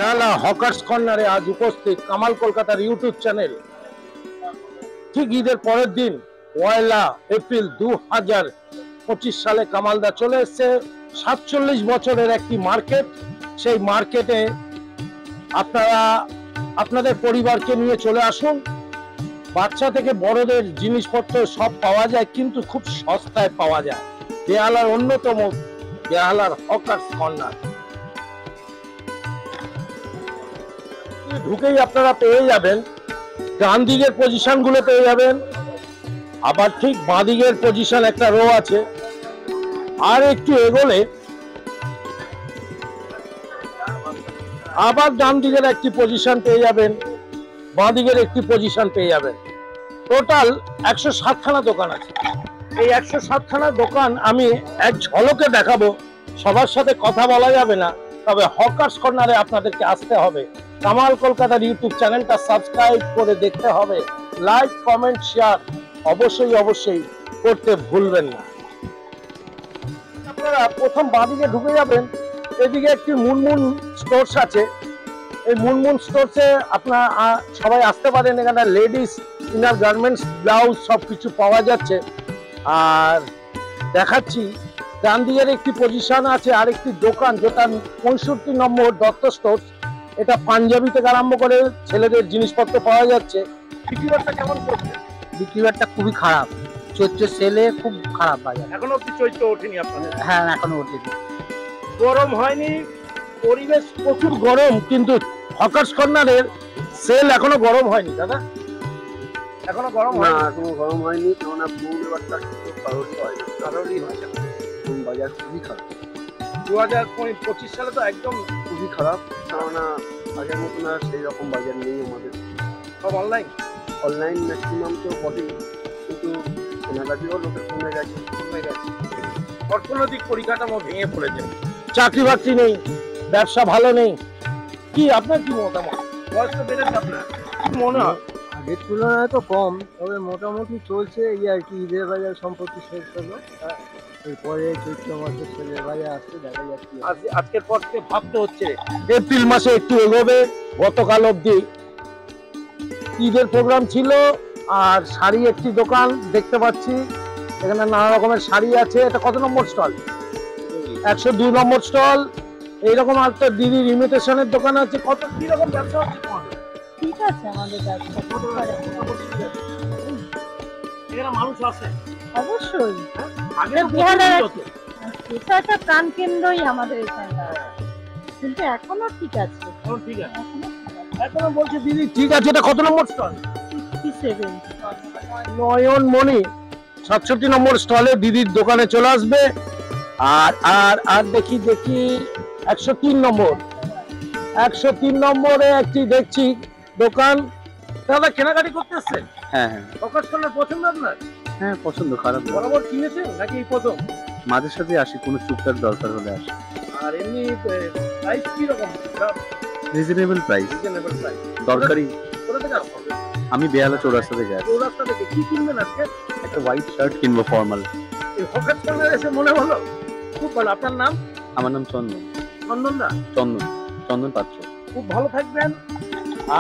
বেহালা hawkers কর্নারে আজ উপস্থিত কামাল কলকাতার ইউটিউব চ্যানেল। ঠিক ঈদের পরের দিন 1 এপ্রিল 2025 সালে কামালদা চলে এসছে 47 বছরের একটি মার্কেট। সেই মার্কেটে আপনারা আপনাদের পরিবারকে নিয়ে চলে আসুন। বাচ্চা থেকে বড়দের জিনিসপত্র সব পাওয়া যায়, কিন্তু খুব সস্তায় পাওয়া যায়। বেহালার অন্যতম বেহালার হকার্স কর্নার ঢুকেই আপনারা পেয়ে যাবেন ডান দিকের পজিশন গুলো পেয়ে যাবেন, আবার ঠিক বাঁ দিকের পজিশন একটা রো আছে, আর একটু এগোলে আবার ডান দিকের একটি পজিশন পেয়ে যাবেন, বাঁ দিকের একটি পজিশন পেয়ে যাবেন। টোটাল 107খানা দোকান আছে। এই 107খানা দোকান আমি এক ঝলকে দেখাবো। সবার সাথে কথা বলা যাবে না, তবে হকার্স কর্নারে আপনাদেরকে আসতে হবে। কামাল কলকাতার ইউটিউব চ্যানেলটা সাবস্ক্রাইব করে দেখতে হবে। লাইক, কমেন্ট, শেয়ার অবশ্যই করতে ভুলবেন না। আপনারা প্রথম বাঁদিকে ঢুকে যাবেন, এদিকে একটি মুনমুন স্টোর্স আছে। এই মুনমুন স্টোর্সে আপনারা সবাই আসতে পারেন। এখানে লেডিস ইনার গার্মেন্টস, ব্লাউজ সবকিছু পাওয়া যাচ্ছে। আর দেখাচ্ছি ডান দিকের একটি পজিশন আছে আরেকটি দোকান, যেটা 65 নম্বর দত্ত স্টোর্স। এটা পাঞ্জাবি থেকে আরম্ভ করে ছেলেদের জিনিসপত্র পাওয়া যাচ্ছে। বিক্রিবারটা কেমন করছে? বিক্রিবারটা খুবই খারাপ, চৈত্র সেলে খুব খারাপ বাজার। এখনো কি চৈত্র ওঠেনি আপনাদের? হ্যাঁ, এখনো ওঠেনি। গরম হয়নি, পরিবেশ প্রচুর গরম, কিন্তু হকার্স কর্নারের সেল এখনো গরম হয়নি। দাদা এখনো গরম না, হয়নি? এখনো গরম হয়নি, কেননা পূর্ণিমাটা কারোরই হয়েছে। বাজার খুবই খারাপ। 2025 সালে তো একদম খুবই খারাপ, কেননা আগের মতন আর সেই রকম বাজার নেই আমাদের। সব অনলাইন। অনলাইন ম্যাক্সিমাম তো বটেই, কিন্তু কেনাকাটিও লোকের কমে গেছে। অর্থনৈতিক পরিকাঠামো ভেঙে পড়েছে, চাকরি বাকরি নেই, ব্যবসা ভালো নেই। কি আপনার কি মতামত? বয়স তো বেড়েছে আপনার, কি মনে হয়? আগের তুলনায় তো কম, তবে মোটামুটি চলছে। এই আর কি, ঈদের বাজার সম্প্রতি শেষ হলো, এরপরে চৈত্র মাসে ছেলের বাজার আসছে, দেখা যাচ্ছে। আজকের পর থেকে ভাবতে হচ্ছে এপ্রিল মাসে একটু এগোবে। গতকাল অবধি ঈদের প্রোগ্রাম ছিল। আর শাড়ি একটি দোকান দেখতে পাচ্ছি, এখানে নানা রকমের শাড়ি আছে। এটা কত নম্বর স্টল? 102 নম্বর স্টল। এইরকম একটা দিদির ইমিটেশনের দোকান আছে। কত কি রকম ব্যবসা হচ্ছে তোমাদের? ঠিক আছে, আমাদের ব্যবসা এখানে মানুষ আছে অবশ্যই। আগের এটা একটা প্রাণ কেন্দ্রই আমাদের এখানটা, কিন্তু এখনো ঠিক আছে। ঠিক আছে, এখনো বলছে দিদি ঠিক আছে। এটা কত নম্বর স্টল? 67 নয়নমণি 67 নম্বর স্টলে দিদির দোকানে চলে আসবে। আর আর আর দেখি 103 নম্বর 103 নম্বরে একটি দেখছি দোকান। দাদা কেনাকাটি করতে এসছেন? হ্যাঁ হকার্স কর্নার পছন্দ আপনার? হ্যাঁ, পছন্দ, খারাপ না। বরাবর কিনেছেন নাকি এই প্রথম? মাঝে সাথে আসি, কোনো টুকটাক দরকার হলে আসি। আর এমনি প্রাইস কি রকম? Reasonable price, reasonable price. দরকারি। কোথা থেকে আসছেন? আমি বেহালা চৌরাস্তা থেকে আসি। চৌরাস্তা থেকে কি কিনবেন আজকে? একটা হোয়াইট শার্ট কিনবো, ফর্মাল। এই হকার্স কর্নার এসে মনে হলো খুব ভালো। আপনার নাম? আমার নাম চন্দন। চন্দনদা? চন্দন পাত্র। খুব ভালো থাকবেন।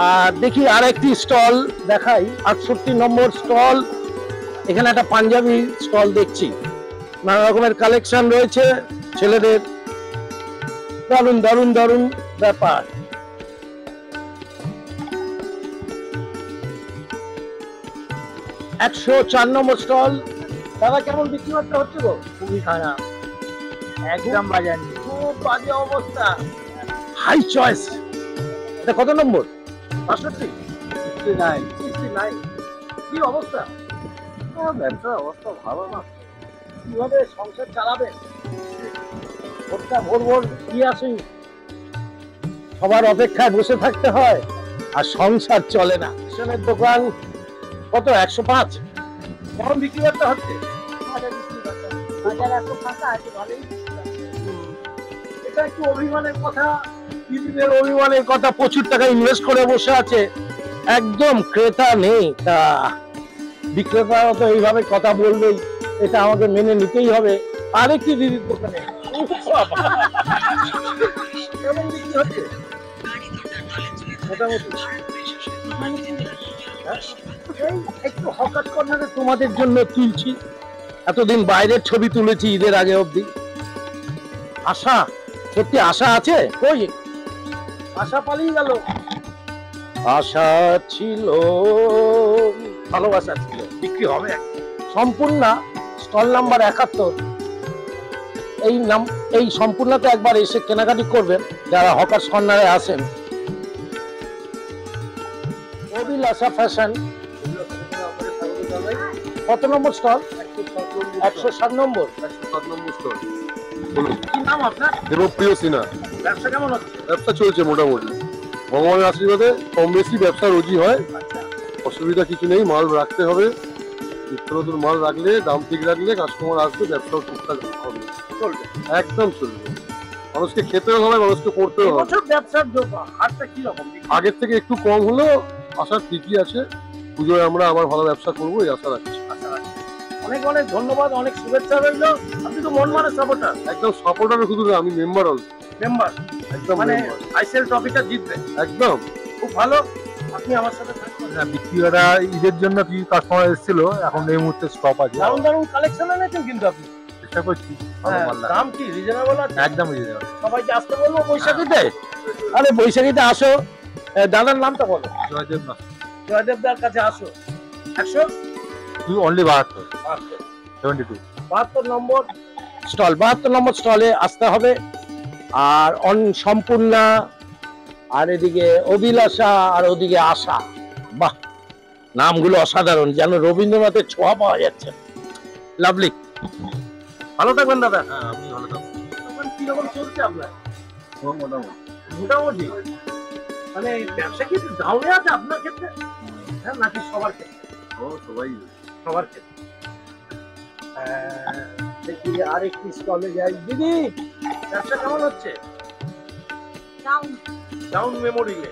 আর দেখি আর একটি স্টল দেখাই, 68 নম্বর স্টল। এখানে একটা পাঞ্জাবি স্টল দেখছি, নানা রকমের কালেকশন রয়েছে ছেলেদের। দারুণ দারুণ দারুণ ব্যাপার। 104 নম্বর স্টল। দাদা কেমন বিক্রি বাট্টা হচ্ছে গো? খুবই খারাপ, একদম বাজার নেই, খুব বাজে অবস্থা। High choice. এটা কত নম্বর? 65? 69। কি অবস্থা? ব্যবসার অবস্থা ভালো না। কিভাবে সংসার চালাবেন? ভোর কি আসি, সবার অপেক্ষায় বসে থাকতে হয়, আর সংসার চলে না। রেশনের দোকান কত? 105। কেমন বিক্রি করতে হচ্ছে? বাজার এত ফাঁকা আছে, ভালোই। এটা একটু অভিমানের কথা, দিদিদের অভিমানের কথা। প্রচুর টাকা ইনভেস্ট করে বসে আছে, একদম ক্রেতা নেই। তা বিক্রেতারা তো এইভাবে কথা বলবেই, এটা আমাকে মেনে নিতেই হবে। আরেকটি দিদির দোকানে কেমন বিক্রি হচ্ছে? মোটামুটি এই একটু হকার কর্নারে তোমাদের জন্য তুলছি। এতদিন বাইরের ছবি তুলেছি ঈদের আগে অবধি। আশা, সত্যি আশা আছে? কই আশা পালিয়ে গেল। আশা ছিল, ভালোবাসা ছিল, বিক্রি হবে। সম্পূর্ণ স্টল নাম্বার 71। এই সম্পূর্ণতে একবার এসে কেনাকাটি করবেন যারা হকার কর্নারে আসেন। অভিলাষা ফ্যাশন, কত নম্বর স্টল? 107 নম্বর। 107 নম্বর স্টল। কি নাম আপনার? দেবপ্রিয় সিনহা। ব্যবসা কেমন হচ্ছে? ব্যবসা চলছে মোটামুটি, ভগবানের আশীর্বাদে কম বেশি ব্যবসা রোজই হয়, অসুবিধা কিছু নেই। মাল রাখতে হবে, নিত্য নতুন মাল রাখলে, দাম ঠিক রাখলে কাস্টমার আসবে, ব্যবসাও ঠিকঠাক হবে, চলবে, একদম চলবে। মানুষকে খেতেও হবে, মানুষকে পড়তেও হবে। এবছর ব্যবসার হারটা কি রকম? আগের থেকে একটু কম হলেও আশা ঠিকই আছে। পুজোয় আমরা আবার ভালো ব্যবসা করবো এই আশা রাখছি। অনেক অনেক ধন্যবাদ, অনেক শুভেচ্ছা রইল। আপনি তো মন মানে সাপোর্টার। একদম সাপোর্টার, শুধু না, আমি মেম্বার অলসো। মেম্বার, একদম মানে মেম্বার, আইসিএল ট্রফিটা জিতবে। একদম খুব ভালো, আপনি আমার সাথে থাকবেন। বিক্রিটা ঈদের জন্য কি কাস্টমার এসেছিল, এখন এই মুহূর্তে স্টপ আছে। দারুণ দারুণ কালেকশন এনেছেন কিন্তু আপনি। চেষ্টা করছি ভালো হ্যাঁ, মাল রাখার। দাম কি রিজনেবল আছে? একদম রিজনেবল। সবাইকে আসতে বলবো বৈশাখীতে। আরে বৈশাখীতে আসো। দাদার নামটা বলো। জয়দেব না, জয়দেব দার কাছে আসো। 100 তুই অনলি 72 72 72 নম্বর স্টল, 72 নম্বর স্টলে আসতে হবে। আর সম্পূর্ণা, আর এদিকে অভিলাষা, আর ওদিকে আশা। বাহ, নামগুলো অসাধারণ, যেন রবীন্দ্রনাথের ছোঁয়া পাওয়া যাচ্ছে। লাভলি, ভালো থাকবেন দাদা। হ্যাঁ, আমি ভালো থাকবো। কিরকম চলছে আপনার? মোটামুটি মোটামুটি, মানে ব্যবসা কি ডাউনে আছে আপনার ক্ষেত্রে? হ্যাঁ, নাকি সবার ক্ষেত্রে? সবাই সবার ক্ষেত্রে। দেখি আরেকটি স্টলে যাই। দিদি, ব্যবসা কেমন হচ্ছে? ডাউন মেমোরিয়ালে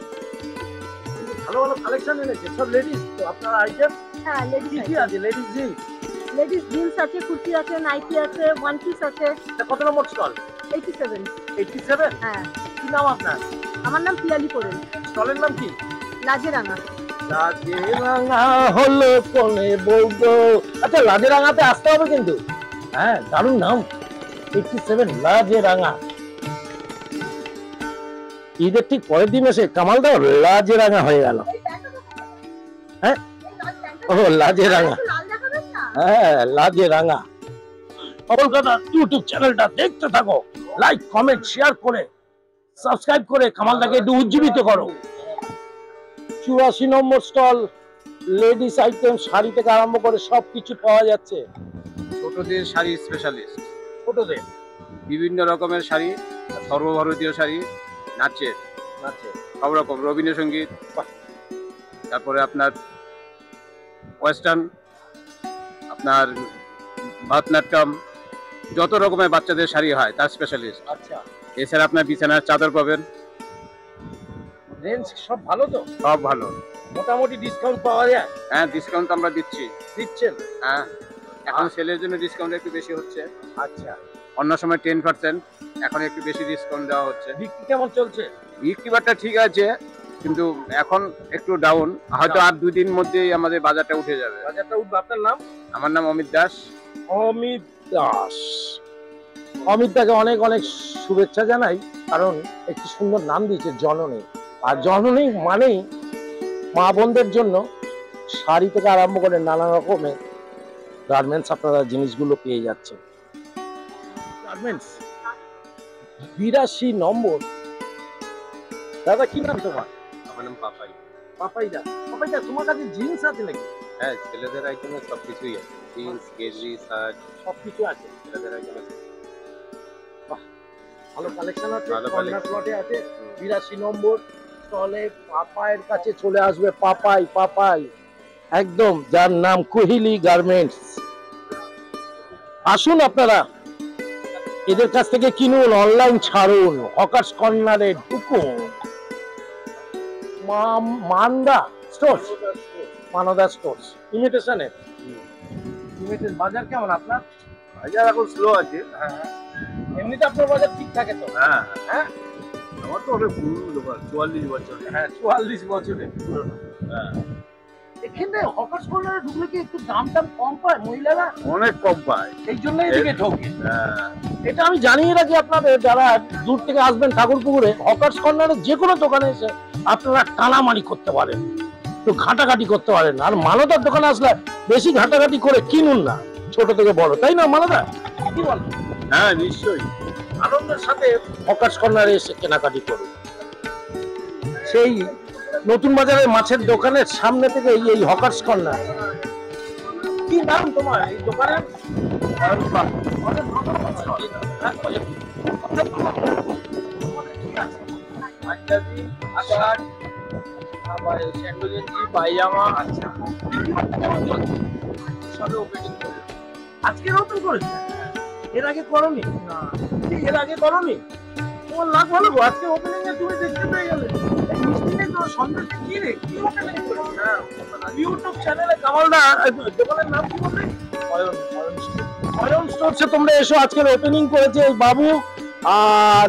ভালো ভালো কালেকশন এনেছে, সব লেডিস তো আপনার আইটেম? হ্যাঁ, কি কি আছে? লেডিস জিন্স, লেডিস জিন্স আছে, কুর্তি আছে, নাইটি আছে, ওয়ান পিস আছে। কত নম্বর স্টল? 87। 87। হ্যাঁ, কি নাম আপনার? আমার নাম পিয়ালি পোড়েল, স্টলের নাম কি? লাজেরাঙা। লাজেরাঙা হলো কোনে বলবো। আচ্ছা, লাজেরাঙাতে আসতে হবে কিন্তু। হ্যাঁ, দারুণ নাম। 87 লাজেরাঙা। ঈদের ঠিক পরের দিন এসে কামাল দাও লাজেরাঙা হয়ে গেল। হ্যাঁ, ও লাজেরাঙা। হ্যাঁ, লাজেরাঙা। কলকাতা ইউটিউব চ্যানেলটা দেখতে থাকো, লাইক কমেন্ট শেয়ার করে সাবস্ক্রাইব করে কামালদাকে একটু উজ্জীবিত করো। 84 নম্বর স্টল, লেডিস আইটেম, শাড়ি থেকে আরম্ভ করে সবকিছু পাওয়া যাচ্ছে। ছোটদের শাড়ি স্পেশালিস্ট, ছোটদের বিভিন্ন রকমের শাড়ি, সর্বভারতীয় শাড়ি, নাচের আছে। সব রকম, রবীন্দ্রসঙ্গীত, তারপরে আপনার ওয়েস্টার্ন, আপনার ভারতনাট্যম, যত রকমের বাচ্চাদের শাড়ি হয় তার স্পেশালিস্ট। আচ্ছা, এছাড়া আপনার বিছানার চাদর পাবেন, রেঞ্জ সব ভালো তো? সব ভালো। মোটামুটি ডিসকাউন্ট পাওয়া যায়? হ্যাঁ, ডিসকাউন্ট আমরা দিচ্ছি। দিচ্ছেন? হ্যাঁ, এখন সেলের জন্য ডিসকাউন্ট একটু বেশি হচ্ছে। আচ্ছা, অন্য সময় 10%, এখন একটু বেশি ডিসকাউন্ট দেওয়া হচ্ছে। বিক্রি কেমন চলছে? বিক্রি বাট্টা ঠিক আছে, কিন্তু এখন একটু ডাউন, হয়তো আর 2 দিন মধ্যেই আমাদের বাজারটা উঠে যাবে। বাজারটা উঠবে। আপনার নাম? আমার নাম অমিত দাস। অমিত দাস। অমিত দাকে অনেক অনেক শুভেচ্ছা জানাই, কারণ একটি সুন্দর নাম দিয়েছে জননী। আর জননী মানেই মা বোনদের জন্য শাড়ি থেকে আরম্ভ করে নানা রকমের গার্মেন্টস আপনারা জিনিসগুলো পেয়ে যাচ্ছেন। গার্মেন্টস 82 নম্বর। দাদা, কি নাম তোমার? আমার নাম পাপাই। পাপাইদা। পাপাইদা, তোমার কাছে জিন্স আছে নাকি? হ্যাঁ, ছেলেদের আইটেমে সবকিছুই আছে, জিন্স, গেঞ্জি, শার্ট, সবকিছু আছে। ছেলেদের আইটেম আছে। ভালো কালেকশন আছে, ভালো কর্নার collection। প্লটে আছে। 82 নম্বর স্টলে পাপাইয়ের কাছে চলে আসবে। পাপাই, পাপাই একদম, যার নাম কোহিলি গার্মেন্টস। আসুন আপনারা এদের কাছ থেকে কিনুন, অনলাইন ছাড়ুন, হকার্স কর্নারে ঢুকুন। মানদা স্টোর্স, মানদা স্টোর্স ইমিটেশনের। ইমিটেশন বাজার কেমন আপনার? বাজার এখন স্লো আছে। এমনিতে আপনার বাজার ঠিক থাকে তো? হ্যাঁ, হ্যাঁ, আমার তো অনেক পুরনো দোকান, 44 বছর। হ্যাঁ 44 বছরে পুরনো। হ্যাঁ এখানে হকার্স কর্নারে ঢুকলে কি একটু দাম কম পায় মহিলারা? অনেক কম পায়, এই জন্যই এদিকে ঢোকে। এটা আমি জানিয়ে রাখি আপনাদের যারা দূর থেকে আসবেন ঠাকুরপুকুরে, হকার্স কর্নারে যে কোনো দোকানে এসে আপনারা টানামারি করতে পারেন, একটু ঘাটাঘাটি করতে পারেন। আর মালদার দোকানে আসলে বেশি ঘাটাঘাটি করে কিনুন না, ছোট থেকে বড়, তাই না মালদা? কি বল? হ্যাঁ নিশ্চয়ই, আনন্দের সাথে হকার্স কর্নারে এসে কেনাকাটি করুন। সেই নতুন বাজারের মাছের দোকানের সামনে থেকে এই হকার্স কর্নার। কি নাম তোমার এই দোকানের? পাঞ্জাবি, শার্ট, আবার স্যান্ডো গেঞ্জি, পায়জামা। আচ্ছা, সবে ওপেনিং করে আজকে নতুন করেছে? এর আগে করনি? না, এর আগে করনি। তোমার লাভ ভালো গো, আজকে ওপেনিং এ তুমি দেখতে পেয়ে গেলে। এই মিষ্টিতে তো সন্দেশ কি রে, কি ওপেনিং করেছে? হ্যাঁ, ইউটিউব চ্যানেলে কামালদা দোকানের নাম কি বললে? অয়ন স্টোরসে তোমরা এসো, আজকের ওপেনিং করেছে এই বাবু। আর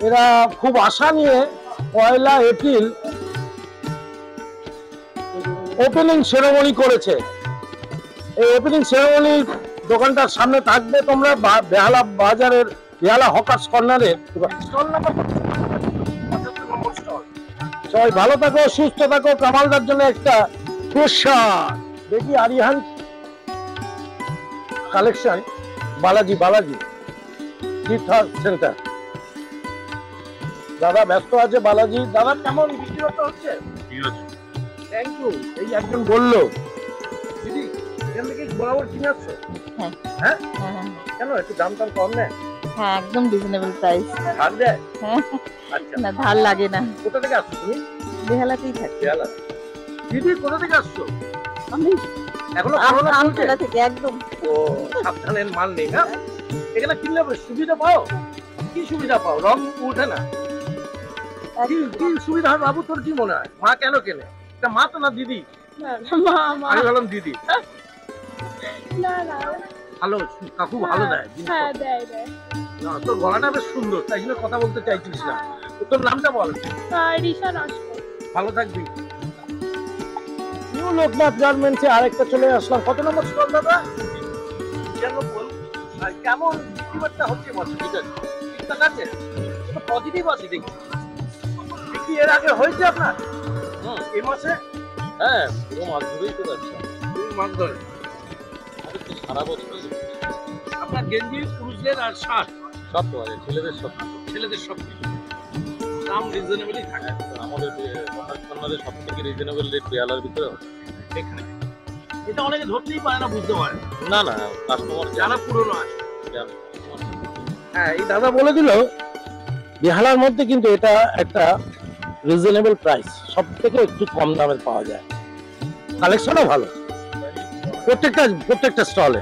এরা খুব আশা নিয়ে 1 এপ্রিল ওপেনিং সেরেমনি করেছে। এই ওপেনিং সেরেমনির দোকানটার সামনে থাকবে তোমরা বেহালা বাজারের বেহালা হকার্স কর্নারে। স্টল নাম্বার সবাই ভালো থাকো, সুস্থ থাকো। কামালদার জন্য একটা পুরস্কার দেখি, আরিহান কালেকশন, বালাজি সেন্টার। দাদা ব্যস্ত আছে বালাজি। দাদা কেমন বিক্রি হচ্ছে? ঠিক আছে, থ্যাংক ইউ। এই একজন বললো দিদি এখান থেকে বরাবর কিনে আসছো? হ্যাঁ কেন একটু দাম কম নেয়? হ্যাঁ একদম রিজনেবল প্রাইস। ধার দেয়? হ্যাঁ আচ্ছা, না ধার লাগে না। কোথা থেকে আসছো তুমি? বেহালাতেই থাকি। বেহালা। দিদি কোথা থেকে আসছো? আমি এখনো করোনা চলছে? আমতলা থেকে। একদম। ও সাবধানের মাল নেই না? এখানে কিনলে সুবিধা পাও? কি সুবিধা পাও? রং উঠে না? কি সুবিধা হয় বাবু, তোর কি মনে হয়? মা কেন কেনে? এটা মা তো না দিদি? আমি বললাম দিদি। ভালো, কাকু ভালো দেয় জিনিস। না, তোর গলাটা বেশ সুন্দর, তাই জন্য কথা বলতে চাইছিস না। তোর নামটা বল। ভালো থাকবি। নিউ লোকনাথ গার্মেন্টসে আরেকটা চলে আসলাম। কত নম্বর স্টল দাদা? 96। আর কেমন বিক্রিবাট্টা হচ্ছে বছর? ঠিক আছে, ঠিকঠাক আছে, পজিটিভ আছে দেখছি। বিক্রি এর আগে হয়েছে আপনার এই মাসে? হ্যাঁ, পুরো মাস ধরেই তো যাচ্ছে। পুরো মাস ধরে সারা বছর। আপনার গেঞ্জি পুরুষদের আর শার্ট সব পাওয়া যায়, ছেলেদের সব কিছু। দাম রিজনেবলই থাকে। আমাদের কর্নারে সব থেকে রিজনেবল রেট বেহালার ভিতরে এখানে। এটা অনেকে ধরতেই পারে না, বুঝতে পারে না। না কাস্টমার যারা পুরনো আছে। হ্যাঁ, এই দাদা বলে দিল বেহালার মধ্যে কিন্তু এটা একটা রিজনেবল প্রাইস, সব থেকে একটু কম দামের পাওয়া যায়। কালেকশনও ভালো প্রত্যেকটা স্টলে।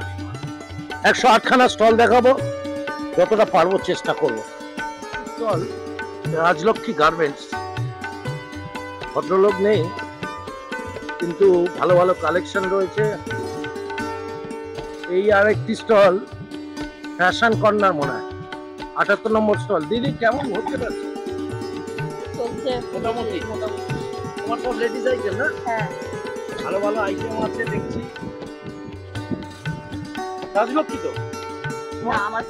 108খানা স্টল দেখাবো, যতটা পারবো চেষ্টা করবো। Stall Rajlakshmi garments. ভদ্রলোক নেই কিন্তু ভালো ভালো কালেকশন রয়েছে। এই আরেকটি স্টল ফ্যাশন কর্নার মনে হয়, 78 নম্বর স্টল। দিদি কেমন হতে পারছে? মোটামুটি। তোমার সব লেডিস আইটেম না? হ্যাঁ, ভালো ভালো আইটেম আছে দেখছি। রাজলক্ষ্মী তো না আমার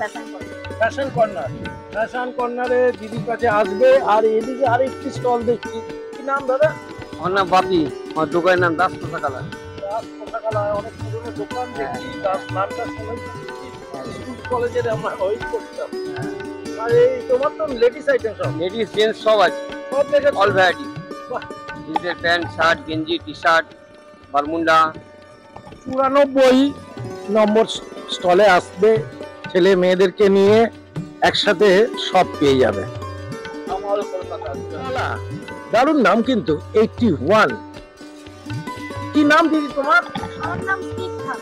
ফ্যাশন কর্নার। ফ্যাশন কর্নারে দিদির কাছে আসবে। আর এদিকে আরেকটি স্টল দেখছি। কি নাম দাদা? আমার নাম বাপি, আমার দোকানের নাম দাস পোশাকালা। দাস পোশাকালা, অনেক পুরনো দোকান দেখছি। দাস নামটা শুনেছি, স্কুল কলেজের আমরা ওয়েট করতাম। আর এই তোমার তো লেডিস আইটেম সব? লেডিস জেন্টস সব আছে, সব দেখে অল ভ্যারাইটি। বাহ। জিন্সের প্যান্ট, শার্ট, গেঞ্জি, টি শার্ট, বারমুন্ডা। 94 নম্বর স্টলে আসবে, ছেলে মেয়েদেরকে নিয়ে একসাথে সব পেয়ে যাবে। দারুণ নাম কিন্তু 81। কি নাম দিদি তোমার? আমার নাম স্নিগ্ধা।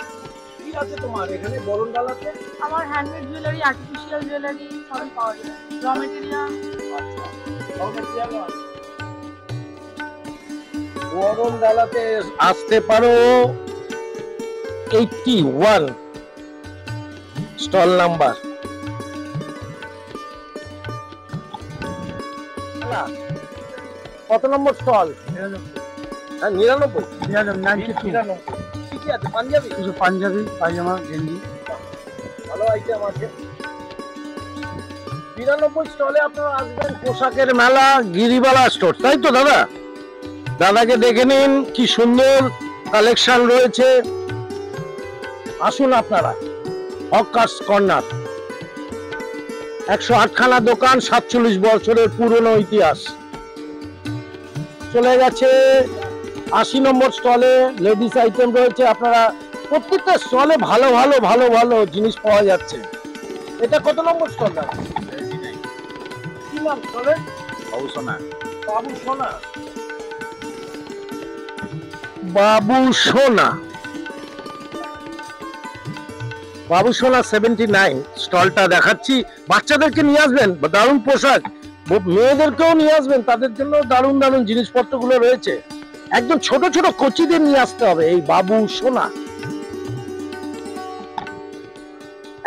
কি আছে তোমার এখানে বরণডালাতে? আমার হ্যান্ডমেড জুয়েলারি, আর্টিফিশিয়াল জুয়েলারি সবই পাওয়া যায়। র মেটেরিয়াল। বরণডালাতে আসতে পারো। 81 স্টল নাম্বার। কত নম্বর স্টল? 99। 92 কি কি আছে? পাঞ্জাবি? কিছু পাঞ্জাবি পায়জামা গেঞ্জি। ভালো আইটেম আছে। 92 স্টলে আপনারা আসবেন, পোশাকের মেলা গিরিবালা স্টোর, তাই তো দাদা? দাদাকে দেখে নিন, কি সুন্দর কালেকশন রয়েছে। আসুন আপনারা, হকার্স কর্নার। 108 খানা দোকান, 47 বছরের পুরনো ইতিহাস। চলে গেছে 80 নম্বর স্টলে, লেডিস আইটেম রয়েছে। আপনারা প্রত্যেকটা স্টলে ভালো ভালো ভালো ভালো জিনিস পাওয়া যাচ্ছে। এটা কত নম্বর স্টল দাদা? কি নাম স্টলের? বাবু সোনা। বাবু সোনা। বাবু সোনা, বাবু সোনা 79 স্টলটা দেখাচ্ছি। বাচ্চাদেরকে নিয়ে আসবেন, দারুণ পোশাক, মেয়েদেরকেও নিয়ে আসবেন, তাদের জন্য দারুণ দারুণ জিনিসপত্রগুলো রয়েছে। একদম ছোট ছোট কচিদের নিয়ে আসতে হবে এই বাবু সোনা।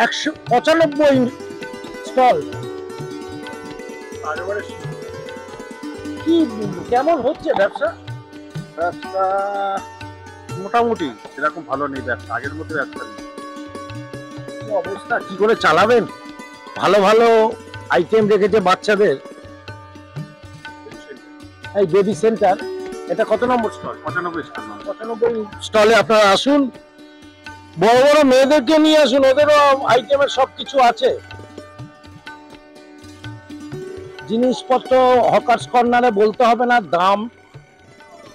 195 স্টল। কি কেমন হচ্ছে ব্যবসা? ব্যবসা মোটামুটি সেরকম ভালো নেই, ব্যবসা আগের মতো ব্যবসা নেই। কি অবস্থা, কি করে চালাবেন? ভালো ভালো আইটেম রেখেছে বাচ্চাদের। এই বেবি সেন্টার, এটা কত নম্বর স্টল? 95 স্টল। 95 স্টলে আপনারা আসুন, বড় বড় মেয়েদেরকে নিয়ে আসুন, ওদেরও আইটেমের সবকিছু আছে। জিনিসপত্র হকার্স কর্নারে বলতে হবে না, দাম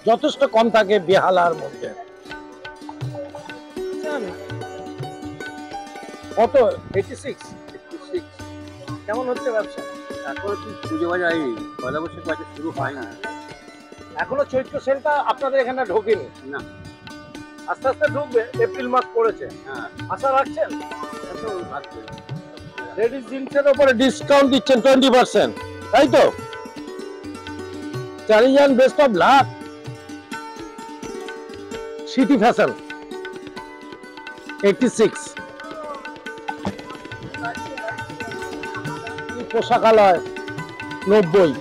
যথেষ্ট কম থাকে বেহালার মধ্যে। কত? 86। কেমন হচ্ছে ব্যবসা? এখন কি পুজো বাজার, এই পয়লা বৈশাখ বাজার শুরু হয় না। এখনো চৈত্র সেলটা আপনাদের এখানে ঢোকেনি? না। আস্তে আস্তে ঢুকবে, এপ্রিল মাস পড়েছে। হ্যাঁ, আশা রাখছেন? এখন ভাবছি। লেডিস জিন্সের উপরে ডিসকাউন্ট দিচ্ছেন 20%, তাই তো? চালিয়ে যান, best of luck. City fashion 86। পোশাকালয় 90।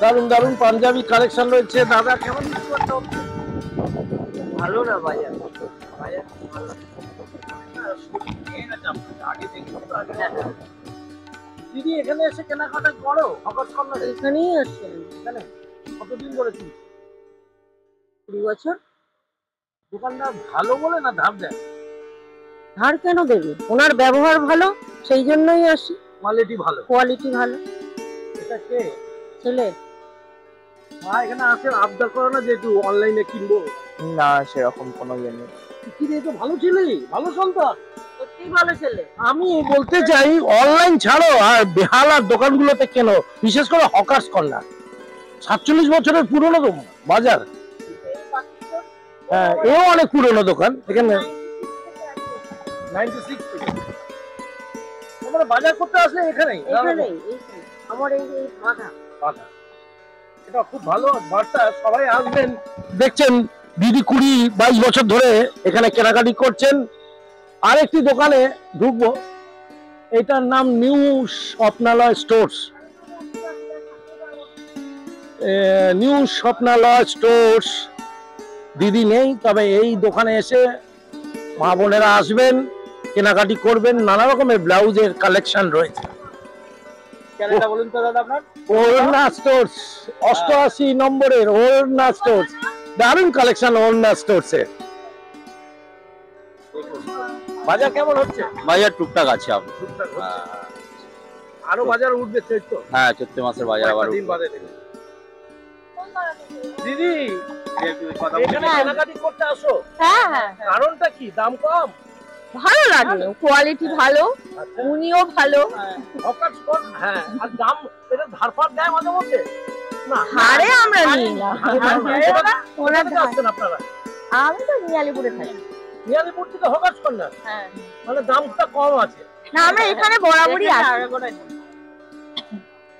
দারুন দারুন পাঞ্জাবি কালেকশন রয়েছে। দাদা কেমন ভালো না বাজার, দিদি এখানে এসে কেনাকাটা করো? হকার্স কর্নারে এখানেই আসছে। এখানে কতদিন ধরে কিনছো? 20 বছর। দোকানদার ভালো বলে না ধার দেয়? ধার কেন দেবে? ওনার ব্যবহার ভালো, সেই জন্যই আসি। কোয়ালিটি ভালো। কোয়ালিটি ভালো। এটা কে? ছেলে। মা এখানে আসেন আবদার করে না যে একটু অনলাইনে কিনবো? না সেরকম কোনো ইয়ে নেই। কি রে, তো ভালো ছেলে, ভালো সন্তান। সত্যি ভালো ছেলে। আমি বলতে চাই অনলাইন ছাড়ো আর বেহালার দোকানগুলোতে কেন, বিশেষ করে হকার্স কর্নার। 47 বছরের পুরনো বাজার। হ্যাঁ, এও অনেক পুরনো দোকান এখানে। 96 থেকে তোমরা বাজার করতে আসলে এখানেই? এখানেই আমার এই বাধা। এটা খুব ভালো বার্তা, সবাই আসবেন। দেখছেন দিদি 20-22 বছর ধরে এখানে কেনাকাটি করছেন। আরেকটি দোকানে ঢুকবো, এটার নাম নিউ স্বপ্নালয় স্টোর্স। নিউ স্বপ্নালয় স্টোর্স দিদি নেই, তবে এই দোকানে এসে মা বোনেরা আসবেন, কেনাকাটি করবেন। নানা রকমের ব্লাউজের কালেকশন রয়েছে। বলুন তো দাদা আপনার। ওড়না স্টোর্স 88 নম্বরের ওড়না স্টোর্স, দারুণ কালেকশন ওড়না স্টোর্সে। বাজার কেমন হচ্ছে? বাজার টুকটাক আছে আপনি। আরো বাজার উঠবে চৈত্র। হ্যাঁ, চৈত্র মাসের বাজার আবার দিন বাদে দিন। দিদি এখানে কেনাকাটি করতে আসো, হ্যাঁ হ্যাঁ, কারণটা কি? দাম কম? ভালো লাগে, কোয়ালিটি ভালো, উনিও ভালো। হকার্স কর্নার, হ্যাঁ। আর দাম এটা ধারপার দেয় মাঝে মধ্যে না? হারে আমরা নিই না। ওনার আসছেন আপনারা? আমি তো নিয়ালিপুরে থাকি। নিয়ালিপুর থেকে হকার্স কর্নার, হ্যাঁ। মানে দামটা কম আছে। না, আমরা এখানে বরাবরই আসি।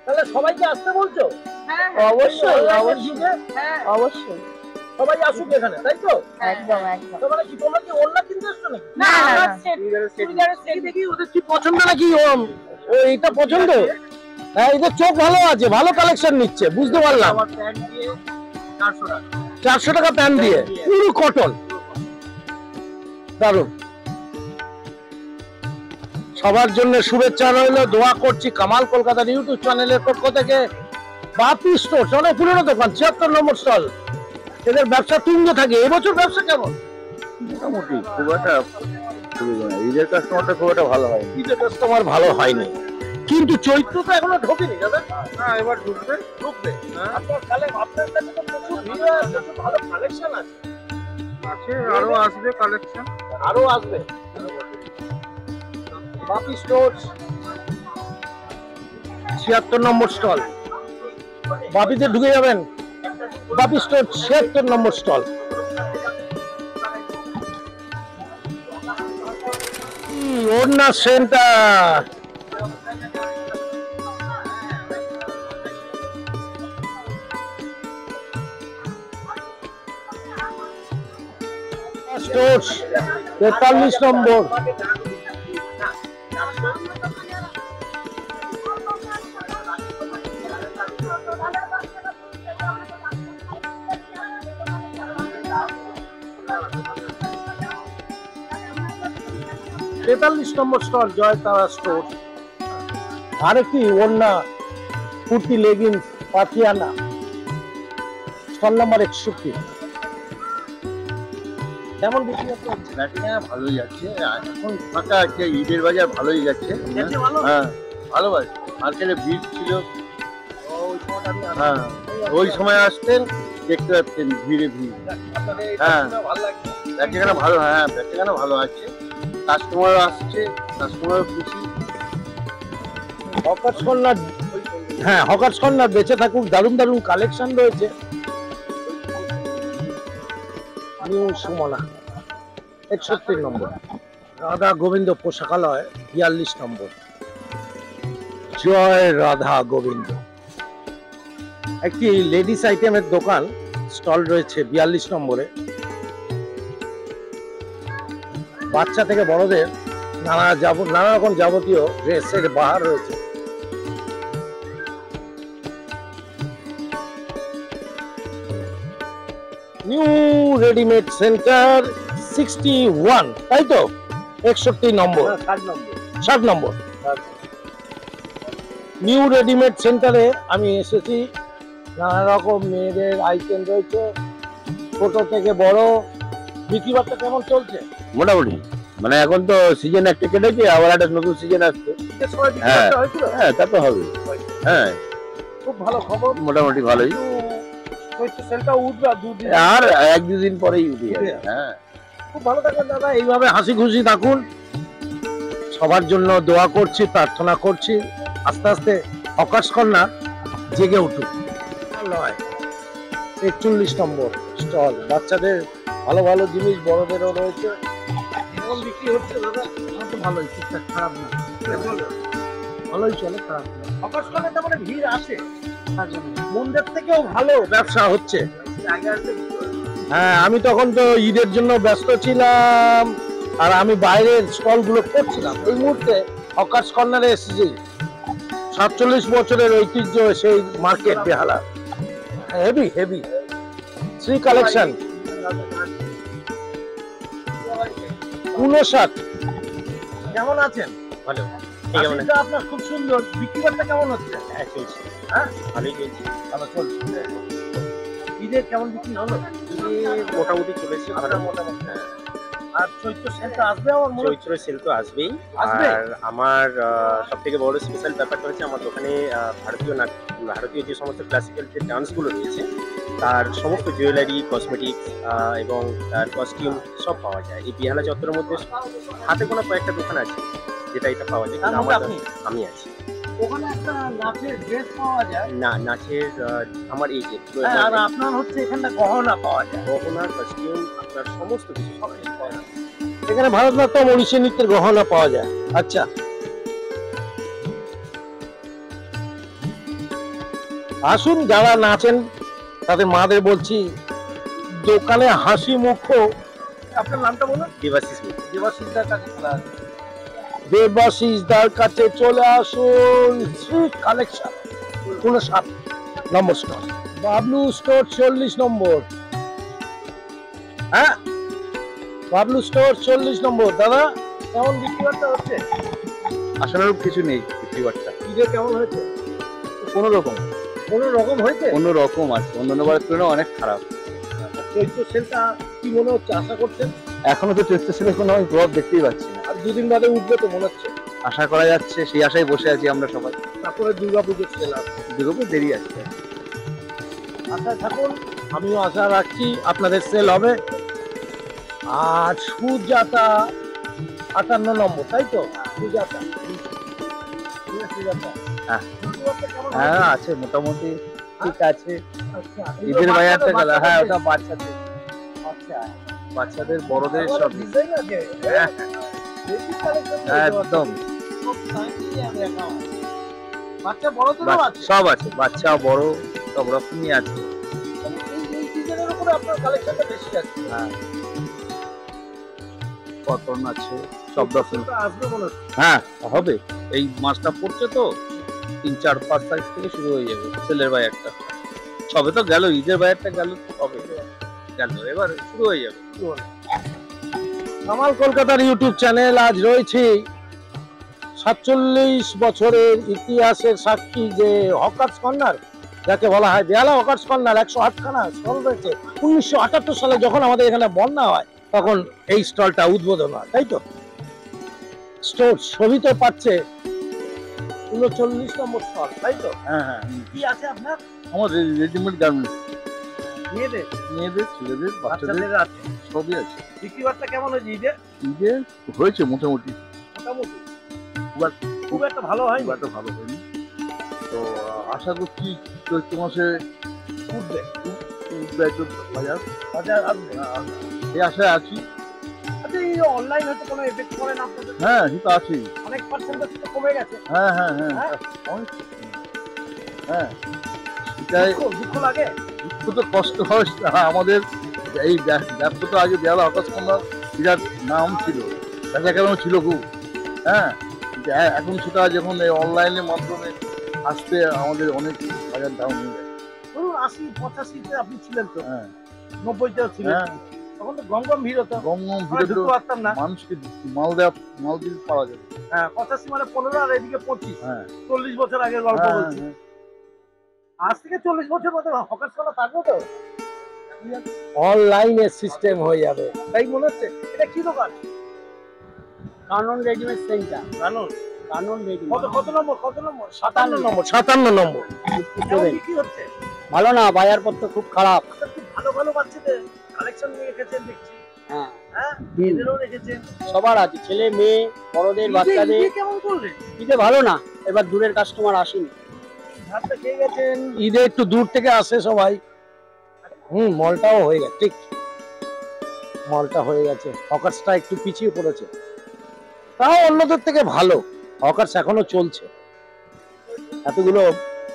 তাহলে সবাইকে আসতে বলছো? অবশ্যই, অবশ্যই। অবশ্যই। সবাই আসুক এখানে, তাই তো? একদম একদম। তো মানে কি তোমরা কি ওড়না কিনতে এসছো নাকি? না আমরা দেখি দেখি ওদের কি পছন্দ নাকি এইটা পছন্দ? হ্যাঁ এদের চোখ ভালো আছে, ভালো কালেকশন নিচ্ছে, বুঝতে পারলাম। 400 টাকা প্যান্ট দিয়ে পুরো কটন, দারুন। সবার জন্য শুভেচ্ছা রইলো, দোয়া করছি। কামাল কলকাতার ইউটিউব চ্যানেলের পক্ষ থেকে বাপি স্টোর, অনেক পুরনো দোকান, 76 নম্বর স্টল। এদের ব্যবসা তুঙ্গ থাকে। এবছর ব্যবসা কেমন? মোটামুটি খুব একটা ঈদের কাস্টমারটা খুব একটা ভালো হয়। ঈদের কাস্টমার ভালো হয়নি, কিন্তু চৈত্র তো এখনো ঢোকেনি দাদা। হ্যাঁ এবার ঢুকবে। ঢুকবে। আপনার আপনার কাছে তো প্রচুর ভিড় আছে, প্রচুর ভালো কালেকশন আছে। আছে, আরো আসবে কালেকশন, আরো আসবে। বাপি স্টোর 76 নম্বর স্টল। বাপিতে ঢুকে যাবেন, বাপি স্টোর 76 নম্বর স্টল। ওড়না সেন্টার, স্টোর 43 নম্বর। তেতাল্লিশ নম্বর স্টল জয়তারা স্টোর। আরেকটি ওড়না কুর্তি লেগিংস পাতিয়ানা, স্টল নাম্বার 61। কেমন বিক্রি হচ্ছে? ব্যাটিংয়ে ভালোই যাচ্ছে, এখন ফাঁকা আছে, ঈদের বাজার ভালোই যাচ্ছে। গেছে ভালো? হ্যাঁ ভালো বাজার, মার্কেটে ভিড় ছিল। হ্যাঁ ওই সময় আসতেন, দেখতে পাচ্ছেন ভিড়ে ভিড়। হ্যাঁ ব্যাটিংখানা ভালো, হ্যাঁ ব্যাটিংখানা ভালো আছে, কাস্টমার আসছে, কাস্টমার খুশি। হকার্স কর্নার, হ্যাঁ হকার্স কর্নার বেঁচে থাকুক, দারুণ দারুণ কালেকশন রয়েছে। নিউ সুমনা 61 নম্বর। রাধা গোবিন্দ পোশাকালয় 42 নম্বর। জয় রাধা গোবিন্দ। একটি লেডিস আইটেমের দোকান স্টল রয়েছে 42 নম্বরে। বাচ্চা থেকে বড়দের নানা রকম যাবতীয় ড্রেসের বাহার রয়েছে। নিউ রেডিমেড সেন্টার 61, তাই তো? 61 নম্বর, 60 নম্বর। নিউ রেডিমেড সেন্টারে আমি এসেছি। নানা রকম মেয়েদের আইটেম রয়েছে, ছোট থেকে বড়। বিক্রি বার্তা কেমন চলছে? মোটামুটি, মানে এখন তো সিজন একটা কেটেছে, আবার একটা নতুন সিজন আসছে। ঈদের সময় বিক্রি হ্যাঁ। বার্তা হয়েছিল? হ্যাঁ তা তো হবে। হ্যাঁ খুব ভালো খবর। মোটামুটি ভালোই, চৈত্র সেলটা উঠবে আর দুদিন। আর এক দুদিন পরেই উঠে যাবে। হ্যাঁ খুব ভালো থাকুন দাদা, এইভাবে হাসি খুশি থাকুন। সবার জন্য দোয়া করছি, প্রার্থনা করছি। আস্তে আস্তে হকার্স কর্নার জেগে উঠুক। 41 নম্বর স্টল, বাচ্চাদের ভালো ভালো জিনিস, বড়দেরও রয়েছে। কেমন বিক্রি হচ্ছে দাদা? আমার তো ভালোই, ঠিকঠাক, খারাপ না। ভালোই চলে, খারাপ না। হকার্স কর্নার তেমন ভিড় আছে, মন্দির থেকেও ভালো ব্যবসা হচ্ছে। হ্যাঁ আমি তখন তো ঈদের জন্য ব্যস্ত ছিলাম, আর আমি বাইরের স্টল গুলো করছিলাম। এই মুহূর্তে হকার্স কর্নারে এসেছি। 47 বছরের ঐতিহ্য সেই market Behala. Heavy heavy Shri collection 59। কেমন আছেন? ভালো। হাসিটা আপনার খুব সুন্দর। বিক্রি বার্তা কেমন হচ্ছে? হ্যাঁ চলছে, হ্যাঁ ভালোই চলছে। ভালো চলছে। ঈদের কেমন বিক্রি হলো? মোটামুটি চলেছে। মোটামুটি। আর চৈত্র সেলটা আসবে আমার মনে চৈত্র সেল তো আসবেই। আসবে? আর আমার সব থেকে বড় স্পেশাল ব্যাপারটা হচ্ছে আমার দোকানে ভারতীয় যে সমস্ত ক্লাসিক্যাল যে ডান্সগুলো রয়েছে তার সমস্ত জুয়েলারি, কসমেটিক্স এবং তার কস্টিউম সব পাওয়া যায়। এই বিহালা চত্বরের মধ্যে হাতে গোনা কয়েকটা দোকান আছে যেটা এটা পাওয়া যায়। তার কিন্তু মধ্যে আমার আপনি? আমি আছি। ওখানে একটা নাচের ড্রেস পাওয়া যায়। না, নাচের আমার এই যে হ্যাঁ, আর আপনার হচ্ছে এখানটা গহনা পাওয়া যায়। গহনা, কস্টিউম, আপনার সমস্ত কিছু সব কিছু পাওয়া যায়। এখানে ভারতনাট্যম, ওড়িশি নৃত্যের গহনা পাওয়া যায়। আচ্ছা, আসুন যারা নাচেন তাদের মাদের বলছি দোকানে হাসি মুখ। আপনার নামটা বলুন। দেবাশিস দেবাশিসদার কাছে চলে আসুন। দেবাশিসদার কাছে চলে আসুন। শ্রী কালেকশন 59 নম্বর স্টল, বাবলু স্টোর 40 নম্বর। হ্যাঁ, বাবলু স্টোর 40 নম্বর। দাদা কেমন বিক্রি বাট্টা হচ্ছে? আশানুরূপ কিছু নেই বিক্রি বাট্টা, ঈদে কেমন হয়েছে? কোনো রকম হয়েছে। কোনো রকম আছে, অন্যান্য বারের তুলনায় অনেক খারাপ। চৈত্র সেলটা কি মনে হচ্ছে, আশা করছেন? এখনো তো চৈত্র সেলের কোনো আমি প্রভাব দেখতেই পাচ্ছি না। আর দুদিন বাদে উঠবে তো মনে হচ্ছে। আশা করা যাচ্ছে, সেই আশায় বসে আছি আমরা সবাই। তারপরে দুর্গাপুজোর সেল আসবে। দুর্গাপুর দেরি আছে। আশায় থাকুন, আমিও আশা রাখছি আপনাদের সেল হবে। আর সুজাতা 58 নম্বর, তাই তো? সুজাতা হ্যাঁ। কেমন হ্যাঁ আছে মোটামুটি ঠিক আছে। আচ্ছা, ঈদের বাজারটা গেল। হ্যাঁ ওটা বাচ্চাদের। বাচ্চাদের, আচ্ছা, বাচ্চাদের বড়দের বড় সব। ডিজাইন আছে। হ্যাঁ, বেশি collection নেই তো। একদম সব tiny আছে একেবারে। বাচ্চা বড়দেরও আছে। সব আছে, বাচ্চা বড় সব রকমই আছে। এই ডিজাইনের উপরে আপনার কালেকশনটা বেশি আছে। হ্যাঁ, কটন আছে সব রকম। সেলটা আসবে মনে হচ্ছে। হ্যাঁ হবে, এই মাসটা পড়ছে তো 3, 4, 5 তারিখ থেকে শুরু হয়ে যাবে সেলের বাজারটা। সবে তো গেল ঈদের বাজারটা গেল, কবে গেল, এবার শুরু হয়ে যাবে। কামাল কলকাতার ইউটিউব চ্যানেল আজ রয়েছে 47 বছরের ইতিহাসের সাক্ষী, যে হকার্স কর্নার যাকে বলা হয়, বেহালা হকার্স কর্নার 108 খানা স্টল রয়েছে। 1978 সালে যখন আমাদের এখানে বন্যা হয় তখন এই স্টলটা উদ্বোধন হয়, তাই তো? স্টোর ছবিতে পাচ্ছে 39 নম্বর স্টল, তাই তো? হ্যাঁ হ্যাঁ, কি আছে আপনার? আমাদের রেডিমেড গার্মেন্টস, মেয়েদের, মেয়েদের, ছেলেদের, বাচ্চাদের বাচ্চাদের আছে। সবই আছে। বিক্রি বাট্টা কেমন হয়েছে ঈদে? ঈদে হয়েছে মোটামুটি, মোটামুটি খুব খুব একটা ভালো হয় খুব একটা ভালো হয়নি। তো আশা করছি চৈত্র মাসে উঠবে, উঠবে একটু বাজার, বাজার আসবে। এই আশায় আছি। আচ্ছা, এই অনলাইন হতে কোনো এফেক্ট করে না আপনাদের? হ্যাঁ সেটা আছেই। অনেক পার্সেন্টেজ তো কমে গেছে। হ্যাঁ হ্যাঁ হ্যাঁ হ্যাঁ? অনেক। হ্যাঁ এটাই দুঃখ লাগে। একটু তো কষ্ট হয়। আমাদের এই ব্যবসা তো আগে বেহালা হকার্স কর্নার বিরাট নাম ছিল, ব্যবসা কেমন ছিল খুব। হ্যাঁ এখন সেটা যখন এই অনলাইনের মাধ্যমে আসতে আমাদের অনেক বাজার দাম হয়ে যায়। ধরুন 80-85-তে আপনি ছিলেন তো, হ্যাঁ 90-তেও ছিলেন, হ্যাঁ, তখন তো গম ভিড় হতো, গম আমরা ভিড়ে তো ঢুকতে পারতাম না। মানুষকে মাল দিতে পাওয়া যাবে। হ্যাঁ, 85 মানে 15 আর এদিকে 25, হ্যাঁ 40 বছর আগের গল্প হ্যাঁ, বলছি। হ্যাঁ। আজ থেকে 40 বছর মতো হকার্স করা থাকবে তো। অনলাইনে সিস্টেম হয়ে যাবে, তাই মনে হচ্ছে। এটা কি দোকান? কানন রেডিমেড সেন্টার, জানুন কানন রেডিমেড। কত নম্বর? 57 নম্বর। কেমন বিক্রি হচ্ছে? ভালো না, বাজারপত্র খুব খারাপ। আপনার খুব ভালো ভালো বাচ্চাদের কালেকশন নিয়ে রেখেছেন দেখছি। হ্যাঁ, হ্যাঁ, মেয়েদেরও রেখেছেন। সবার আছে, ছেলে মেয়ে বড়দের বাচ্চাদের। ঈদে কেমন করলেন? ঈদে ভালো না, এবার দূরের কাস্টমার আসেনি। ধারটা খেয়ে গেছেন। ঈদে একটু দূর থেকে আসে সবাই। মলটাও হয়ে গেছে, ঠিক মলটা হয়ে গেছে। হকার্সটা একটু পিছিয়ে পড়েছে, তাও অন্যদের থেকে ভালো। হকার্স এখনো চলছে, এতগুলো